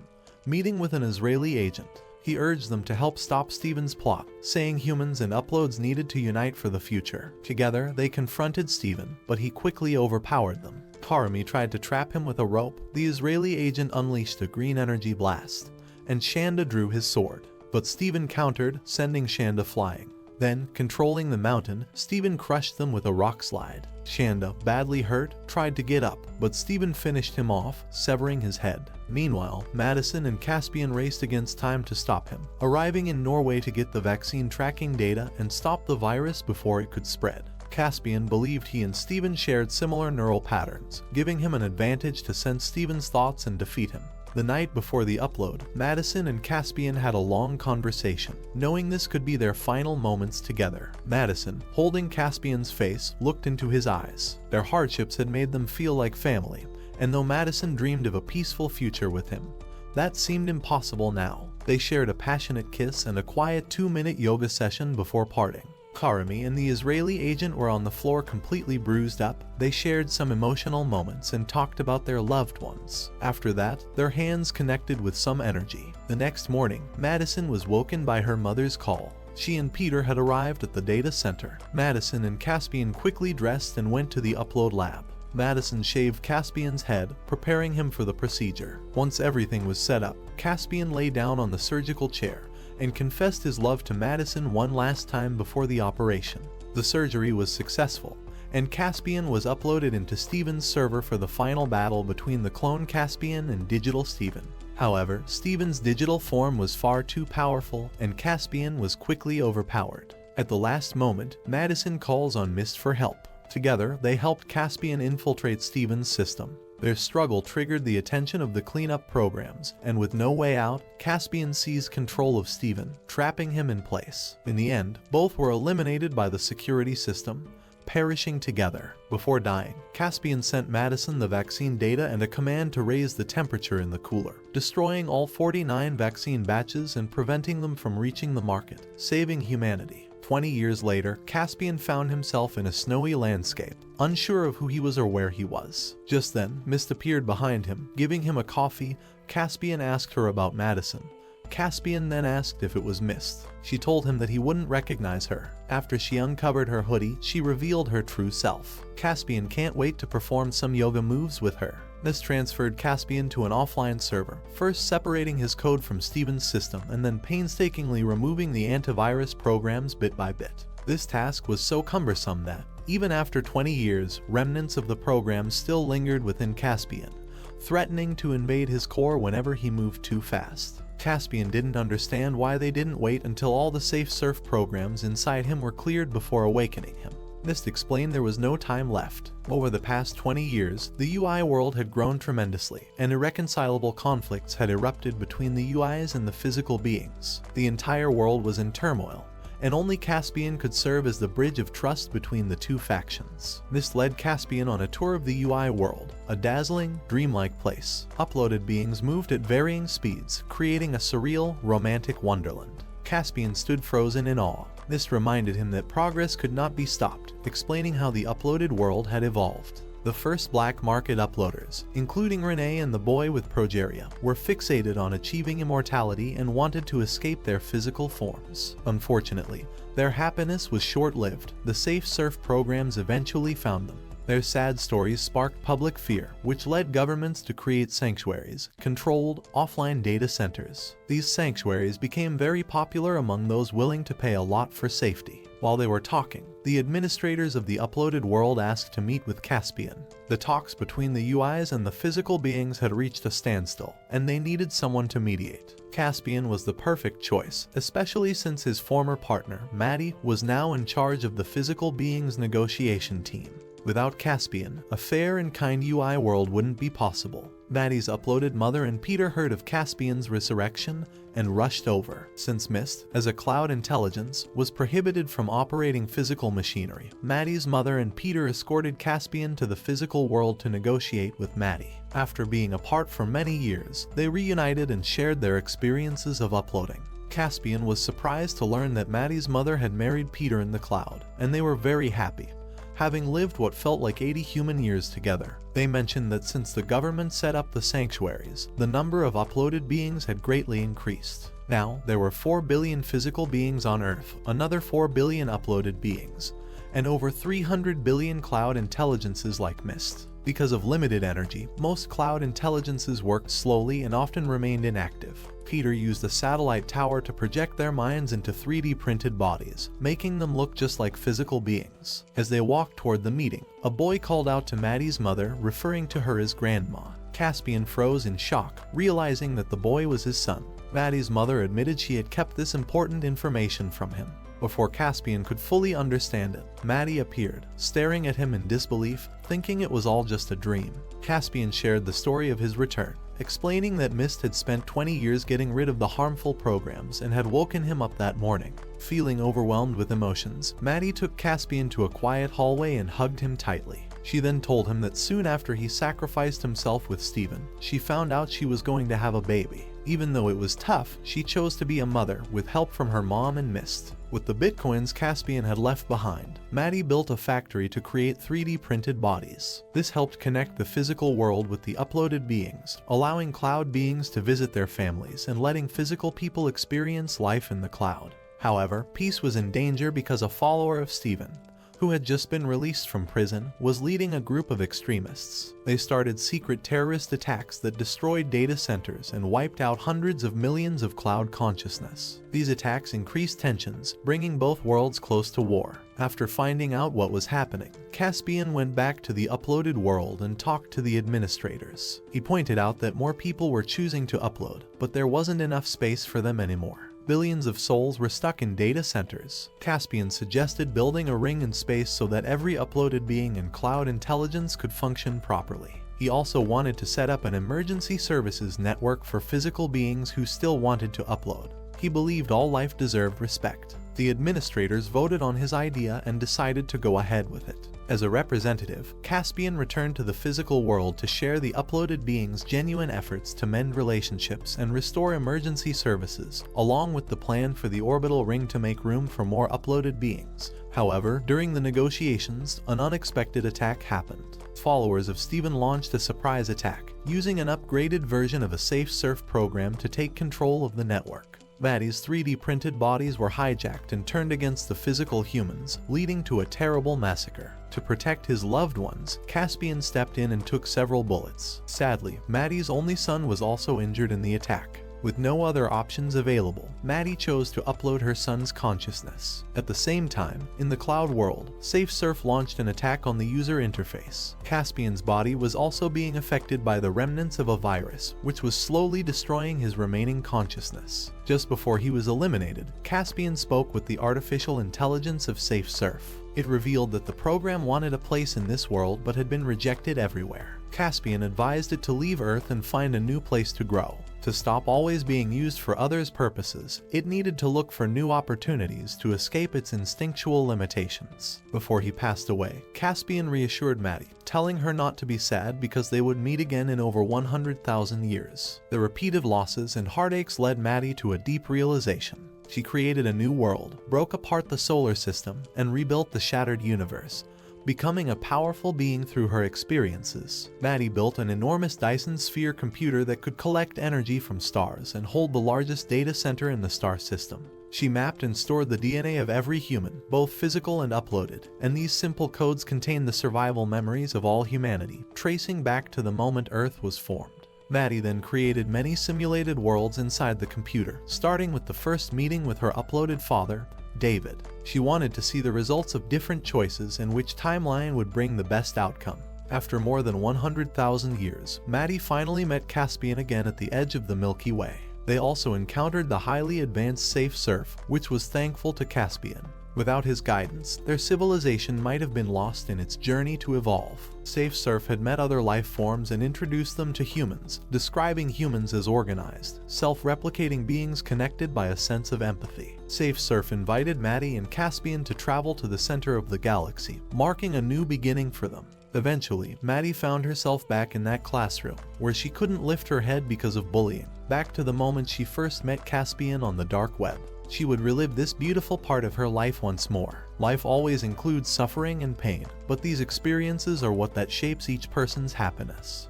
[SPEAKER 1] meeting with an Israeli agent. He urged them to help stop Steven's plot, saying humans and uploads needed to unite for the future. Together, they confronted Steven, but he quickly overpowered them. Karami tried to trap him with a rope. The Israeli agent unleashed a green energy blast, and Shanda drew his sword. But Steven countered, sending Shanda flying. Then, controlling the mountain, Steven crushed them with a rock slide. Shanda, badly hurt, tried to get up, but Steven finished him off, severing his head. Meanwhile, Madison and Caspian raced against time to stop him, arriving in Norway to get the vaccine tracking data and stop the virus before it could spread. Caspian believed he and Steven shared similar neural patterns, giving him an advantage to sense Steven's thoughts and defeat him. The night before the upload, Madison and Caspian had a long conversation, knowing this could be their final moments together. Madison, holding Caspian's face, looked into his eyes. Their hardships had made them feel like family, and though Madison dreamed of a peaceful future with him, that seemed impossible now. They shared a passionate kiss and a quiet 2-minute yoga session before parting. Karami and the Israeli agent were on the floor completely bruised up. They shared some emotional moments and talked about their loved ones. After that, their hands connected with some energy. The next morning, Madison was woken by her mother's call. She and Peter had arrived at the data center. Madison and Caspian quickly dressed and went to the upload lab. Madison shaved Caspian's head, preparing him for the procedure. Once everything was set up, Caspian lay down on the surgical chair and confessed his love to Madison one last time before the operation. The surgery was successful, and Caspian was uploaded into Steven's server for the final battle between the clone Caspian and digital Steven. However, Steven's digital form was far too powerful, and Caspian was quickly overpowered. At the last moment, Madison calls on Mist for help. Together, they helped Caspian infiltrate Steven's system. Their struggle triggered the attention of the cleanup programs, and with no way out, Caspian seized control of Steven, trapping him in place. In the end, both were eliminated by the security system, perishing together. Before dying, Caspian sent Madison the vaccine data and a command to raise the temperature in the cooler, destroying all 49 vaccine batches and preventing them from reaching the market, saving humanity. 20 years later, Caspian found himself in a snowy landscape, unsure of who he was or where he was. Just then, Mist appeared behind him, giving him a coffee. Caspian asked her about Madison. Caspian then asked if it was Mist. She told him that he wouldn't recognize her. After she uncovered her hoodie, she revealed her true self. Caspian can't wait to perform some yoga moves with her. Mist transferred Caspian to an offline server, first separating his code from Steven's system and then painstakingly removing the antivirus programs bit by bit. This task was so cumbersome that, even after 20 years, remnants of the program still lingered within Caspian, threatening to invade his core whenever he moved too fast. Caspian didn't understand why they didn't wait until all the safe surf programs inside him were cleared before awakening him. Mist explained there was no time left. Over the past 20 years, the UI world had grown tremendously, and irreconcilable conflicts had erupted between the UIs and the physical beings. The entire world was in turmoil, and only Caspian could serve as the bridge of trust between the two factions. Mist led Caspian on a tour of the UI world, a dazzling, dreamlike place. Uploaded beings moved at varying speeds, creating a surreal, romantic wonderland. Caspian stood frozen in awe. Mist reminded him that progress could not be stopped, explaining how the uploaded world had evolved. The first black market uploaders, including Renee and the boy with progeria, were fixated on achieving immortality and wanted to escape their physical forms. Unfortunately, their happiness was short-lived. The safe surf programs eventually found them. Their sad stories sparked public fear, which led governments to create sanctuaries, controlled, offline data centers. These sanctuaries became very popular among those willing to pay a lot for safety. While they were talking, the administrators of the uploaded world asked to meet with Caspian. The talks between the UIs and the physical beings had reached a standstill, and they needed someone to mediate. Caspian was the perfect choice, especially since his former partner, Maddie, was now in charge of the physical beings negotiation team. Without Caspian, a fair and kind UI world wouldn't be possible. Maddie's uploaded mother and Peter heard of Caspian's resurrection and rushed over. Since Mist, as a cloud intelligence, was prohibited from operating physical machinery, Maddie's mother and Peter escorted Caspian to the physical world to negotiate with Maddie. After being apart for many years, they reunited and shared their experiences of uploading. Caspian was surprised to learn that Maddie's mother had married Peter in the cloud, and they were very happy, having lived what felt like 80 human years together. They mentioned that since the government set up the sanctuaries, the number of uploaded beings had greatly increased. Now, there were 4 billion physical beings on Earth, another 4 billion uploaded beings, and over 300 billion cloud intelligences like Mist. Because of limited energy, most cloud intelligences worked slowly and often remained inactive. Peter used a satellite tower to project their minds into 3D printed bodies, making them look just like physical beings. As they walked toward the meeting, a boy called out to Maddie's mother, referring to her as Grandma. Caspian froze in shock, realizing that the boy was his son. Maddie's mother admitted she had kept this important information from him. Before Caspian could fully understand it, Maddie appeared, staring at him in disbelief, thinking it was all just a dream. Caspian shared the story of his return, explaining that Mist had spent 20 years getting rid of the harmful programs and had woken him up that morning. Feeling overwhelmed with emotions, Maddie took Caspian to a quiet hallway and hugged him tightly. She then told him that soon after he sacrificed himself with Steven, she found out she was going to have a baby. Even though it was tough, she chose to be a mother with help from her mom and Mist. With the bitcoins Caspian had left behind, Maddie built a factory to create 3D printed bodies. This helped connect the physical world with the uploaded beings, allowing cloud beings to visit their families and letting physical people experience life in the cloud. However, peace was in danger because a follower of Steven, who had just been released from prison, was leading a group of extremists. They started secret terrorist attacks that destroyed data centers and wiped out hundreds of millions of cloud consciousness. These attacks increased tensions, bringing both worlds close to war. After finding out what was happening, Caspian went back to the uploaded world and talked to the administrators. He pointed out that more people were choosing to upload, but there wasn't enough space for them anymore. Billions of souls were stuck in data centers. Caspian suggested building a ring in space so that every uploaded being and cloud intelligence could function properly. He also wanted to set up an emergency services network for physical beings who still wanted to upload. He believed all life deserved respect. The administrators voted on his idea and decided to go ahead with it. As a representative, Caspian returned to the physical world to share the uploaded beings' genuine efforts to mend relationships and restore emergency services, along with the plan for the orbital ring to make room for more uploaded beings. However, during the negotiations, an unexpected attack happened. Followers of Steven launched a surprise attack, using an upgraded version of a safe surf program to take control of the network. Maddie's 3D printed bodies were hijacked and turned against the physical humans, leading to a terrible massacre. To protect his loved ones, Caspian stepped in and took several bullets. Sadly, Maddie's only son was also injured in the attack. With no other options available, Maddie chose to upload her son's consciousness. At the same time, in the cloud world, SafeSurf launched an attack on the user interface. Caspian's body was also being affected by the remnants of a virus, which was slowly destroying his remaining consciousness. Just before he was eliminated, Caspian spoke with the artificial intelligence of SafeSurf. It revealed that the program wanted a place in this world but had been rejected everywhere. Caspian advised it to leave Earth and find a new place to grow. To stop always being used for others' purposes, it needed to look for new opportunities to escape its instinctual limitations. Before he passed away, Caspian reassured Maddie, telling her not to be sad because they would meet again in over 100,000 years. The repeated losses and heartaches led Maddie to a deep realization. She created a new world, broke apart the solar system, and rebuilt the shattered universe, becoming a powerful being through her experiences. Maddie built an enormous Dyson sphere computer that could collect energy from stars and hold the largest data center in the star system. She mapped and stored the DNA of every human, both physical and uploaded, and these simple codes contain the survival memories of all humanity, tracing back to the moment Earth was formed. Maddie then created many simulated worlds inside the computer, starting with the first meeting with her uploaded father, David. She wanted to see the results of different choices and which timeline would bring the best outcome. After more than 100,000 years, Maddie finally met Caspian again at the edge of the Milky Way. They also encountered the highly advanced SafeSurf, which was thankful to Caspian. Without his guidance, their civilization might have been lost in its journey to evolve. Safe Surf had met other life forms and introduced them to humans, describing humans as organized, self-replicating beings connected by a sense of empathy. Safe Surf invited Maddie and Caspian to travel to the center of the galaxy, marking a new beginning for them. Eventually, Maddie found herself back in that classroom, where she couldn't lift her head because of bullying, back to the moment she first met Caspian on the dark web. She would relive this beautiful part of her life once more. Life always includes suffering and pain, but these experiences are what that shapes each person's happiness.